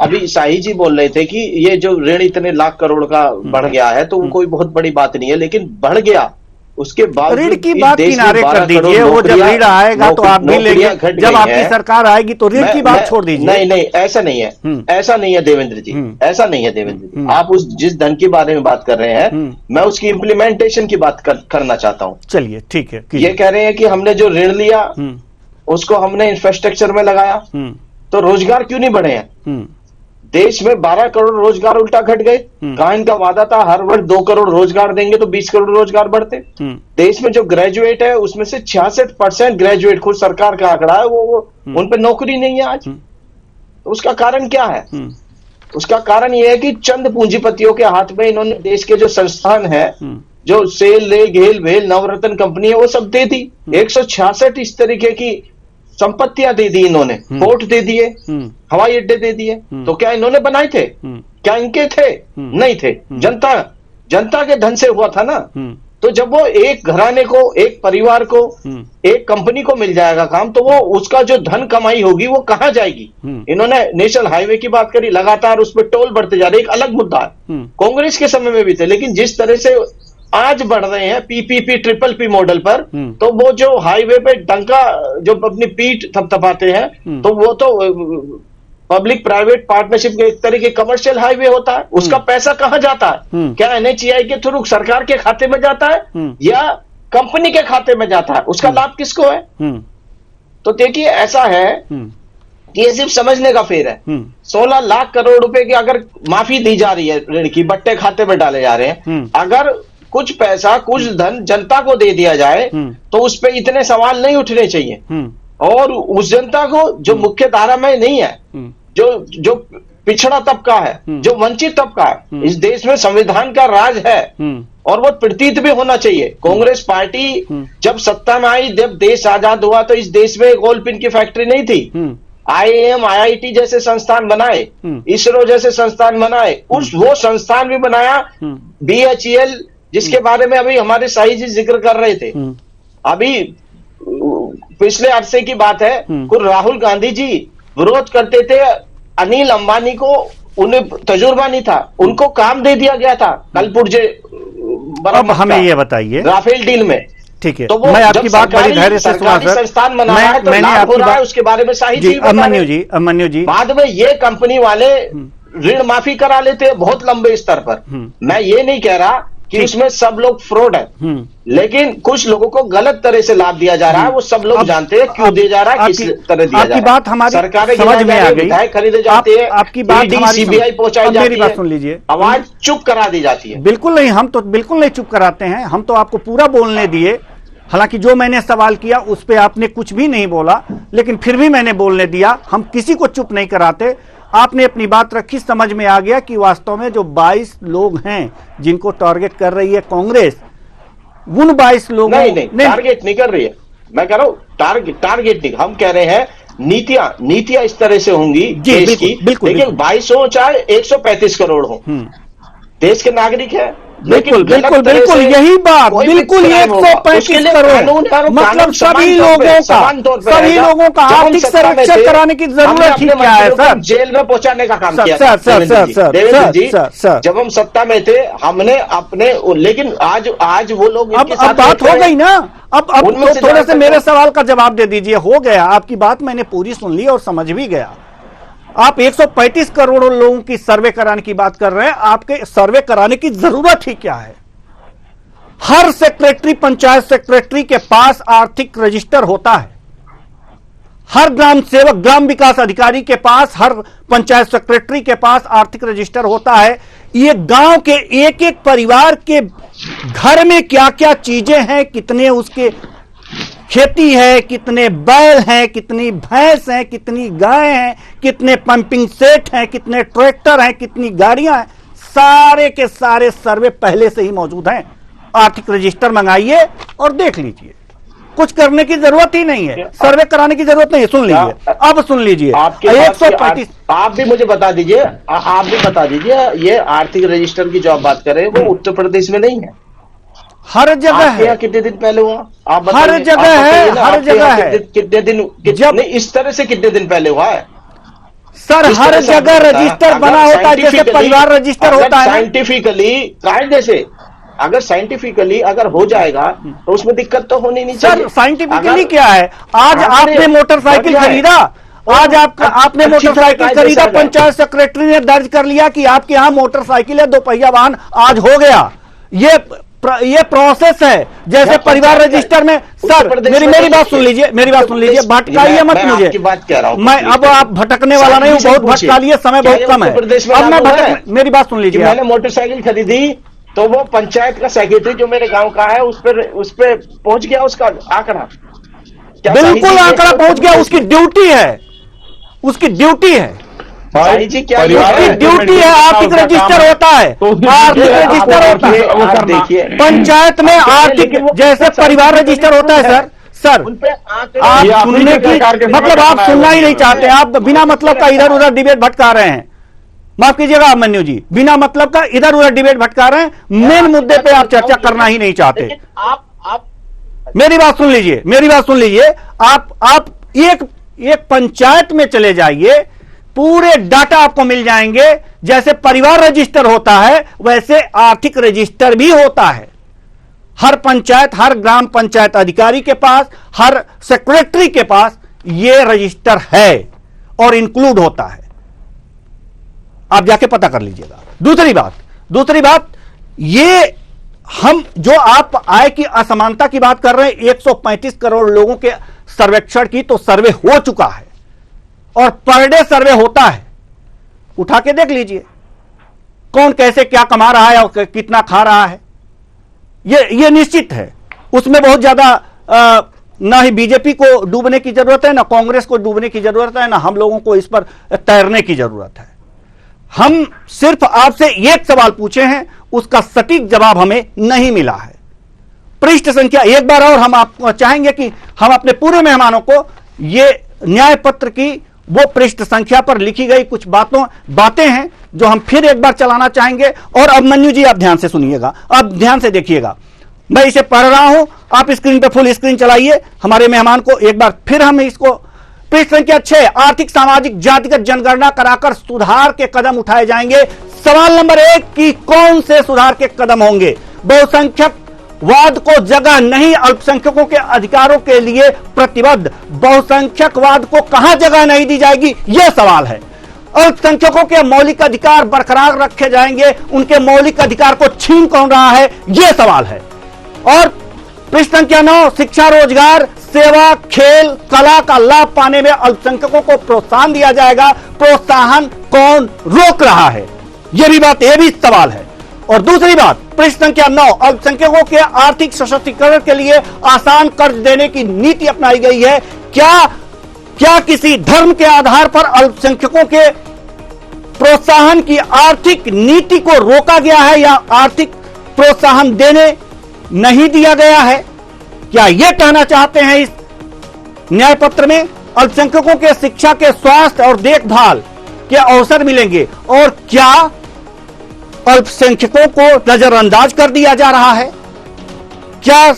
अभी शाही जी बोल रहे थे कि ये जो ऋण इतने लाख करोड़ का बढ़ गया है, तो वो कोई बहुत बड़ी बात नहीं है, लेकिन बढ़ गया उसके बाद ऋण की बात किनारे कर दीजिए। वो जब ऋण आएगा तो आप भी लेंगे, जब आपकी सरकार आएगी तो ऋण की बात छोड़ दीजिए। नहीं नहीं, ऐसा नहीं है, ऐसा नहीं है देवेंद्र जी, ऐसा नहीं है देवेंद्र जी। आप उस जिस धन के बारे में बात कर रहे हैं, मैं उसकी इम्प्लीमेंटेशन की बात करना चाहता हूँ। चलिए ठीक है। ये कह रहे हैं कि हमने जो ऋण लिया उसको हमने इंफ्रास्ट्रक्चर में लगाया, तो रोजगार क्यों नहीं बढ़े हैं? देश में 12 करोड़ रोजगार उल्टा घट गए। कहा इनका वादा था हर वर्ष 2 करोड़ रोजगार देंगे तो 20 करोड़ रोजगार बढ़ते। देश में जो ग्रेजुएट है उसमें से 66% ग्रेजुएट, खुद सरकार का आंकड़ा है, वो उन पे नौकरी नहीं है आज। तो उसका कारण क्या है? उसका कारण यह है कि चंद पूंजीपतियों के हाथ में इन्होंने देश के जो संस्थान है, जो सेल, ले, घेल, भेल, नवरत्न कंपनी है, वो सब दे दी। 166 इस तरीके की संपत्तियां दे दी इन्होंने, पोर्ट दे दिए, हवाई अड्डे दे दिए। तो क्या इन्होंने बनाए थे? क्या इनके थे? नहीं थे, जनता के धन से हुआ था ना। तो जब वो एक घराने को, एक परिवार को, एक कंपनी को मिल जाएगा काम, तो वो उसका जो धन कमाई होगी वो कहां जाएगी? इन्होंने नेशनल हाईवे की बात करी, लगातार उस पर टोल बढ़ते जा रहे, एक अलग मुद्दा है, कांग्रेस के समय में भी थे। लेकिन जिस तरह से आज बढ़ रहे हैं पीपीपी, ट्रिपल पी मॉडल पर, तो वो जो हाईवे पे डंका जो अपनी पीठ थपथपाते हैं, तो वो तो पब्लिक प्राइवेट पार्टनरशिप के एक तरह के कमर्शियल हाईवे होता है। उसका पैसा कहां जाता है? क्या एनएचएआई के थ्रू सरकार के खाते में जाता है या कंपनी के खाते में जाता है? उसका लाभ किसको है? तो देखिए, ऐसा है कि ये सिर्फ समझने का फेर है। 16 लाख करोड़ रुपए की अगर माफी दी जा रही है ऋण की, बट्टे खाते में डाले जा रहे हैं, अगर कुछ पैसा, कुछ धन जनता को दे दिया जाए तो उस पर इतने सवाल नहीं उठने चाहिए। और उस जनता को जो मुख्य धारा में नहीं है, जो पिछड़ा तबका है, जो वंचित तबका है, इस देश में संविधान का राज है और वो प्रतीत भी होना चाहिए। कांग्रेस पार्टी जब सत्ता में आई, जब देश आजाद हुआ, तो इस देश में एक ओल पिन की फैक्ट्री नहीं थी। IIM, IIT जैसे संस्थान बनाए, इसरो जैसे संस्थान बनाए, वो संस्थान भी बनाया। BHEL, जिसके बारे में अभी हमारे शाही जी जिक्र कर रहे थे, अभी पिछले अरसे की बात है, खुद राहुल गांधी जी विरोध करते थे अनिल अंबानी को, उन्हें तजुर्बा नहीं था, उनको काम दे दिया गया था कलपुर्जे अब हमें ये बताइए राफेल डील में। ठीक है, तो मैं आपकी बात बड़ी धैर्य से सुना सर। संस्थान बना रहा है, तो लाभ हो रहा है, उसके बारे में शाही जी अभिमन्यु जी बाद में ये कंपनी वाले ऋण माफी करा लेते हैं बहुत लंबे स्तर पर। मैं ये नहीं कह रहा कि उसमें सब लोग फ्रॉड है, लेकिन कुछ लोगों को गलत तरह से लाभ दिया जा रहा है, वो सब लोग जानते हैं क्यों दिया जा रहा है, किस तरह दिया जा रहा है। आपकी बात हमारी सरकारें समझ में आ गई, खरीदे जाते हैं, आपकी बात हमारी CBI पहुंचाई जाती मेरी बात सुन लीजिए, आवाज चुप करा दी जाती है। बिल्कुल नहीं, हम तो बिल्कुल नहीं चुप कराते हैं, हम तो आपको पूरा बोलने दिए। हालांकि जो मैंने सवाल किया उस पर आपने कुछ भी नहीं बोला, लेकिन फिर भी मैंने बोलने दिया। हम किसी को चुप नहीं कराते। आपने अपनी बात रखी, समझ में आ गया कि वास्तव में जो 22 लोग हैं जिनको टारगेट कर रही है कांग्रेस, उन 22 लोगों नहीं टारगेट नहीं कर रही है। मैं कह रहा हूं टारगेट नहीं, हम कह रहे हैं नीतियां इस तरह से होंगी देश की। देखिए 22 हो चाहे 135 करोड़ हो, देश के नागरिक है, बिल्कुल बिल्कुल बिल्कुल यही बात, बिल्कुल 135 करोड़ मतलब सभी लोगों का आर्थिक सर्वेक्षण कराने की जरूरत ही क्या है सर? जेल में पहुंचाने का काम किया सर जी। जब हम सत्ता में थे हमने अपने, लेकिन आज वो लोग अब बात हो गई ना, अब तो थोड़े से मेरे सवाल का जवाब दे दीजिए। हो गया, आपकी बात मैंने पूरी सुन ली और समझ भी गया। आप 135 करोड़ लोगों की सर्वे कराने की बात कर रहे हैं, आपके सर्वे कराने की जरूरत ही क्या है? हर सेक्रेटरी, पंचायत सेक्रेटरी के पास आर्थिक रजिस्टर होता है, हर ग्राम सेवक, ग्राम विकास अधिकारी के पास, हर पंचायत सेक्रेटरी के पास आर्थिक रजिस्टर होता है। ये गांव के एक एक परिवार के घर में क्या क्या चीजें हैं, कितने उसके खेती है, कितने बैल हैं, कितनी भैंस हैं, कितनी गाय हैं, कितने पंपिंग सेट हैं, कितने ट्रैक्टर हैं, कितनी गाड़ियां हैं, सारे के सारे सर्वे पहले से ही मौजूद हैं। आर्थिक रजिस्टर मंगाइए और देख लीजिए, कुछ करने की जरूरत ही नहीं है, सर्वे कराने की जरूरत नहीं है। सुन लीजिए, अब सुन लीजिए, 135 आप भी मुझे बता दीजिए, आप भी बता दीजिए, ये आर्थिक रजिस्टर की जो आप बात करें वो उत्तर प्रदेश में नहीं है, हर जगह है। कितने दिन पहले हुआ आप हर जगह है, हर जगह है। कितने दिन, जब इस तरह से कितने दिन पहले हुआ है सर? हर जगह रजिस्टर बना होता है, जैसे परिवार रजिस्टर होता है। साइंटिफिकली कायदे से अगर साइंटिफिकली अगर हो जाएगा तो उसमें दिक्कत तो होनी नहीं चाहिए। सर साइंटिफिकली क्या है? आज आपने मोटरसाइकिल खरीदा, आज आपने मोटरसाइकिल खरीदा, पंचायत सेक्रेटरी ने दर्ज कर लिया कि आपके यहाँ मोटरसाइकिल है, दोपहिया वाहन आज हो गया। ये प्रोसेस है, जैसे परिवार रजिस्टर में। सर मेरी बात सुन लीजिए, मेरी बात सुन लीजिए, भटकाइए मत मुझे, बात कह रहा हूं मैं अब आप भटकने वाला नहीं हूं, बहुत भटका लिए, समय बहुत कम है, अब मैं मेरी बात सुन लीजिए। मैंने मोटरसाइकिल खरीदी तो वो पंचायत का सेक्रेटरी जो मेरे गांव का है उस पर पहुंच गया उसका आंकड़ा, बिल्कुल आंकड़ा पहुंच गया, उसकी ड्यूटी है, उसकी ड्यूटी है जी, क्या ड्यूटी है। आर्थिक रजिस्टर होता है, आर्थिक रजिस्टर होता है देखिए पंचायत में, आर्थिक जैसे परिवार रजिस्टर होता है। सर आप सुनने की मतलब आप सुनना ही नहीं चाहते, आप बिना मतलब का इधर उधर डिबेट भटका रहे हैं। माफ कीजिएगा मन्नू जी, बिना मतलब का इधर उधर डिबेट भटका रहे हैं, मेन मुद्दे पे आप चर्चा करना ही नहीं चाहते। मेरी बात सुन लीजिए, मेरी बात सुन लीजिए, आप एक पंचायत में चले जाइए, पूरे डाटा आपको मिल जाएंगे। जैसे परिवार रजिस्टर होता है वैसे आर्थिक रजिस्टर भी होता है। हर पंचायत, हर ग्राम पंचायत अधिकारी के पास, हर सेक्रेटरी के पास यह रजिस्टर है और इंक्लूड होता है, आप जाके पता कर लीजिएगा। दूसरी बात ये हम जो आप आय की असमानता की बात कर रहे हैं, 135 करोड़ लोगों के सर्वेक्षण की तो सर्वे हो चुका है और पर डे सर्वे होता है, उठा के देख लीजिए कौन कैसे क्या कमा रहा है और कितना खा रहा है, ये निश्चित है। उसमें बहुत ज्यादा ना ही बीजेपी को डूबने की जरूरत है, ना कांग्रेस को डूबने की जरूरत है, ना हम लोगों को इस पर तैरने की जरूरत है। हम सिर्फ आपसे एक सवाल पूछे हैं, उसका सटीक जवाब हमें नहीं मिला है। पृष्ठ संख्या एक बार और हम आपको चाहेंगे कि हम अपने पूरे मेहमानों को ये न्याय पत्र की वो पृष्ठ संख्या पर लिखी गई कुछ बातें हैं जो हम फिर एक बार चलाना चाहेंगे। और अब मन्नू जी आप ध्यान से सुनिएगा, अब ध्यान से देखिएगा, मैं इसे पढ़ रहा हूं, आप स्क्रीन पे फुल स्क्रीन चलाइए, हमारे मेहमान को एक बार फिर हम इसको। पृष्ठ संख्या 6, आर्थिक सामाजिक जातिगत जनगणना कराकर सुधार के कदम उठाए जाएंगे। सवाल नंबर 1 की कौन से सुधार के कदम होंगे? बहुसंख्यक वाद को जगह नहीं, अल्पसंख्यकों के अधिकारों के लिए प्रतिबद्ध। बहुसंख्यकवाद को कहां जगह नहीं दी जाएगी, यह सवाल है। अल्पसंख्यकों के मौलिक अधिकार बरकरार रखे जाएंगे, उनके मौलिक अधिकार को छीन कौन रहा है, यह सवाल है। और पृष्ठ संख्या 9, शिक्षा, रोजगार, सेवा, खेल, कला का लाभ पाने में अल्पसंख्यकों को प्रोत्साहन दिया जाएगा, प्रोत्साहन कौन रोक रहा है, यह भी सवाल है। और दूसरी बात, पृष्ठ संख्या 9, अल्पसंख्यकों के आर्थिक सशक्तिकरण के लिए आसान कर्ज देने की नीति अपनाई गई है। क्या किसी धर्म के आधार पर अल्पसंख्यकों के प्रोत्साहन की आर्थिक नीति को रोका गया है या आर्थिक प्रोत्साहन देने नहीं दिया गया है? क्या यह कहना चाहते हैं इस न्याय पत्र में? अल्पसंख्यकों के शिक्षा के स्वास्थ्य और देखभाल के अवसर मिलेंगे। और क्या अल्पसंख्यकों को नजरअंदाज कर दिया जा रहा है? क्या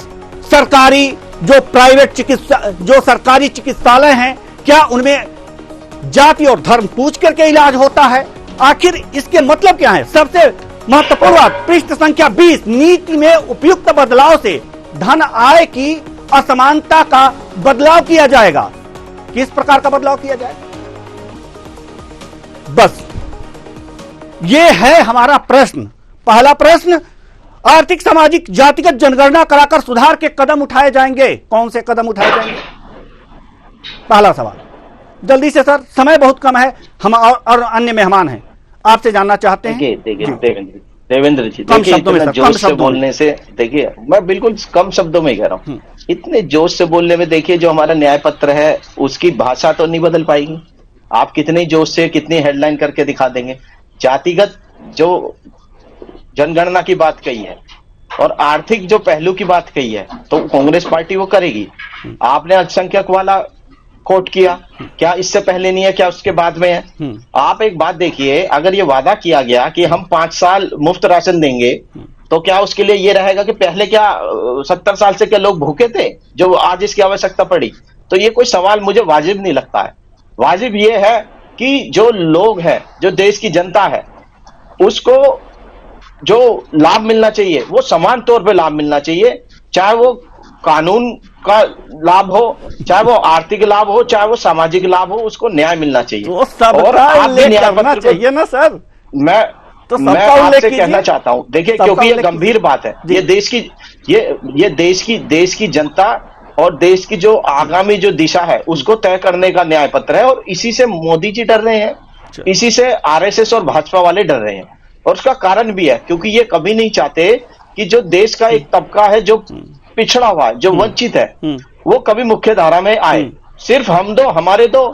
सरकारी जो सरकारी चिकित्सालय हैं, क्या उनमें जाति और धर्म पूछ करके इलाज होता है? आखिर इसके मतलब क्या है? सबसे महत्वपूर्ण बात, पृष्ठ संख्या 20, नीति में उपयुक्त बदलाव से धन आय की असमानता का बदलाव किया जाएगा। किस प्रकार का बदलाव किया जाएगा? बस ये है हमारा प्रश्न। पहला प्रश्न, आर्थिक सामाजिक जातिगत जनगणना कराकर सुधार के कदम उठाए जाएंगे। कौन से कदम उठाए जाएंगे? पहला सवाल। जल्दी से सर, समय बहुत कम है, हम और अन्य मेहमान हैं, आपसे जानना चाहते हैं। देखिए देवेंद्र जी, देखिए इतना जोश से बोलने से, देखिए मैं बिल्कुल कम शब्दों में कह रहा हूँ, इतने जोश से बोलने में देखिए जो हमारा न्याय पत्र है उसकी भाषा तो नहीं बदल पाएगी। आप कितने जोश से कितनी हेडलाइन करके दिखा देंगे। जातिगत जो जनगणना की बात कही है और आर्थिक जो पहलू की बात कही है तो कांग्रेस पार्टी वो करेगी। आपने अल्पसंख्यक वाला कोट किया, क्या इससे पहले नहीं है, क्या उसके बाद में है? आप एक बात देखिए, अगर ये वादा किया गया कि हम 5 साल मुफ्त राशन देंगे तो क्या उसके लिए ये रहेगा कि पहले क्या 70 साल से क्या लोग भूखे थे जो आज इसकी आवश्यकता पड़ी? तो ये कोई सवाल मुझे वाजिब नहीं लगता है। वाजिब ये है कि जो लोग हैं, जो देश की जनता है, उसको जो लाभ मिलना चाहिए वो समान तौर पे लाभ मिलना चाहिए, चाहे वो कानून का लाभ हो, चाहे वो आर्थिक लाभ हो, चाहे वो सामाजिक लाभ हो, उसको न्याय मिलना चाहिए। तो और आप न्याय चाहिए ना सर। मैं आपसे कहना चाहता हूं, देखिए क्योंकि ये गंभीर बात है, ये देश की जनता और देश की जो आगामी जो दिशा है उसको तय करने का न्याय पत्र है, और इसी से मोदी जी डर रहे हैं, इसी से आरएसएस और भाजपा वाले डर रहे हैं। और उसका कारण भी है क्योंकि ये कभी नहीं चाहते कि जो देश का एक तबका है जो पिछड़ा हुआ है, जो वंचित है, वो कभी मुख्य धारा में आए। सिर्फ हमारे दो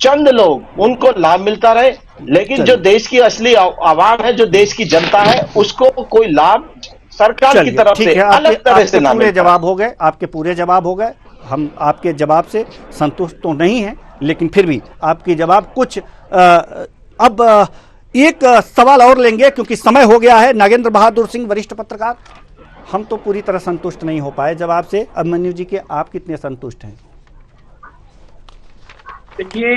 चंद लोग, उनको लाभ मिलता रहे, लेकिन जो देश की असली आवाम है, जो देश की जनता है, उसको कोई लाभ सरकार की तरफ से अलग तरह से ना मिले। जवाब हो गए, आपके पूरे जवाब हो गए। हम आपके जवाब से संतुष्ट तो नहीं हैं, लेकिन फिर भी आपकी जवाब कुछ अब एक सवाल और लेंगे क्योंकि समय हो गया है। नागेंद्र बहादुर सिंह, वरिष्ठ पत्रकार, हम तो पूरी तरह संतुष्ट नहीं हो पाए जवाब से। अभिमन्यु जी के आप कितने संतुष्ट हैं? देखिए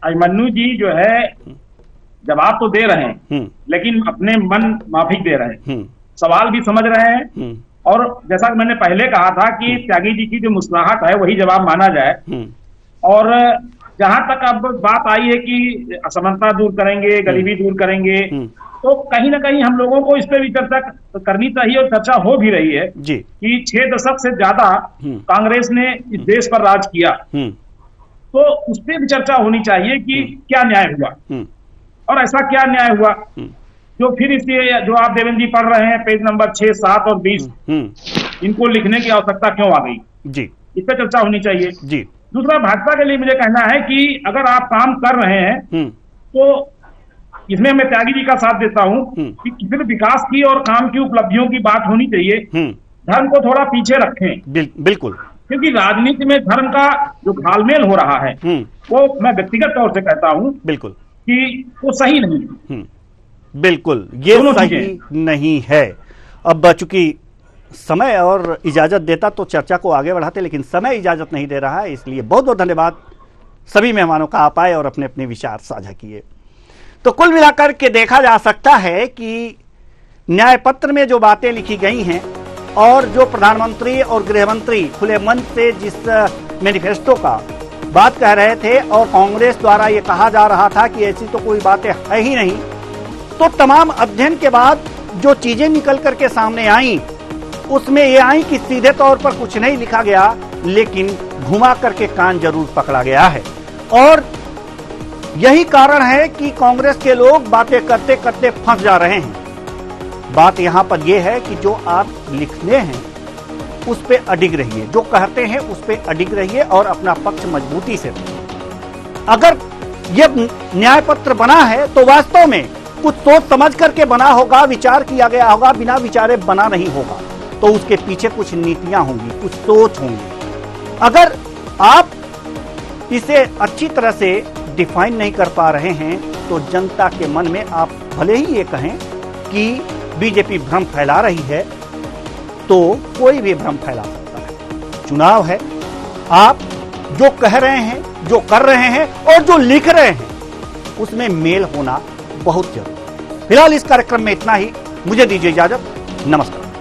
अभिमन्यु जी जो है जवाब तो दे रहे हैं, लेकिन अपने मन माफिक दे रहे हैं, सवाल भी समझ रहे हैं, और जैसा कि मैंने पहले कहा था कि त्यागी जी की जो मुस्कुराहट है वही जवाब माना जाए। और जहां तक अब बात आई है कि असमानता दूर करेंगे, गरीबी दूर करेंगे, तो कहीं ना कहीं हम लोगों को इस पे भी चर्चा करनी चाहिए, और चर्चा हो भी रही है जी कि 6 दशक से ज्यादा कांग्रेस ने इस देश पर राज किया, तो उस पर भी चर्चा होनी चाहिए कि क्या न्याय हुआ, और ऐसा क्या न्याय हुआ जो फिर इसलिए जो आप देवेंद्र जी पढ़ रहे हैं पेज नंबर 6, 7 और 20, इनको लिखने की आवश्यकता क्यों आ गई जी, इस पर चर्चा होनी चाहिए जी। दूसरा, भाजपा के लिए मुझे कहना है कि अगर आप काम कर रहे हैं तो इसमें मैं त्यागी जी का साथ देता हूं कि सिर्फ विकास की और काम की उपलब्धियों की बात होनी चाहिए, धर्म को थोड़ा पीछे रखें। बिल्कुल, क्योंकि राजनीति में धर्म का जो घालमेल हो रहा है वो मैं व्यक्तिगत तौर से कहता हूं बिल्कुल कि वो सही नहीं। बिल्कुल ये सही नहीं है। अब चूंकि समय और इजाजत देता तो चर्चा को आगे बढ़ाते, लेकिन समय इजाजत नहीं दे रहा है, इसलिए बहुत बहुत धन्यवाद सभी मेहमानों का। आप आए और अपने अपने विचार साझा किए। तो कुल मिलाकर के देखा जा सकता है कि न्याय पत्र में जो बातें लिखी गई हैं और जो प्रधानमंत्री और गृह मंत्री खुले मन से जिस मैनिफेस्टो का बात कह रहे थे और कांग्रेस द्वारा ये कहा जा रहा था कि ऐसी तो कोई बातें है ही नहीं, तो तमाम अध्ययन के बाद जो चीजें निकल करके सामने आई उसमें ये आई कि सीधे तौर पर कुछ नहीं लिखा गया, लेकिन घुमा करके कान जरूर पकड़ा गया है। और यही कारण है कि कांग्रेस के लोग बातें करते करते फंस जा रहे हैं। बात यहां पर यह है कि जो आप लिखने हैं उस पे अडिग रहिए, जो कहते हैं उस पे अडिग रहिए और अपना पक्ष मजबूती से रखिए। अगर यह न्याय पत्र बना है तो वास्तव में कुछ सोच समझ करके बना होगा, विचार किया गया होगा, बिना विचारे बना नहीं होगा, तो उसके पीछे कुछ नीतियां होंगी, कुछ सोच होंगी। अगर आप इसे अच्छी तरह से डिफाइन नहीं कर पा रहे हैं तो जनता के मन में आप भले ही ये कहें कि बीजेपी भ्रम फैला रही है तो कोई भी भ्रम फैला सकता है। चुनाव है, आप जो कह रहे हैं, जो कर रहे हैं और जो लिख रहे हैं उसमें मेल होना बहुत जरूरी है। फिलहाल इस कार्यक्रम में इतना ही। मुझे दीजिए इजाजत। नमस्कार।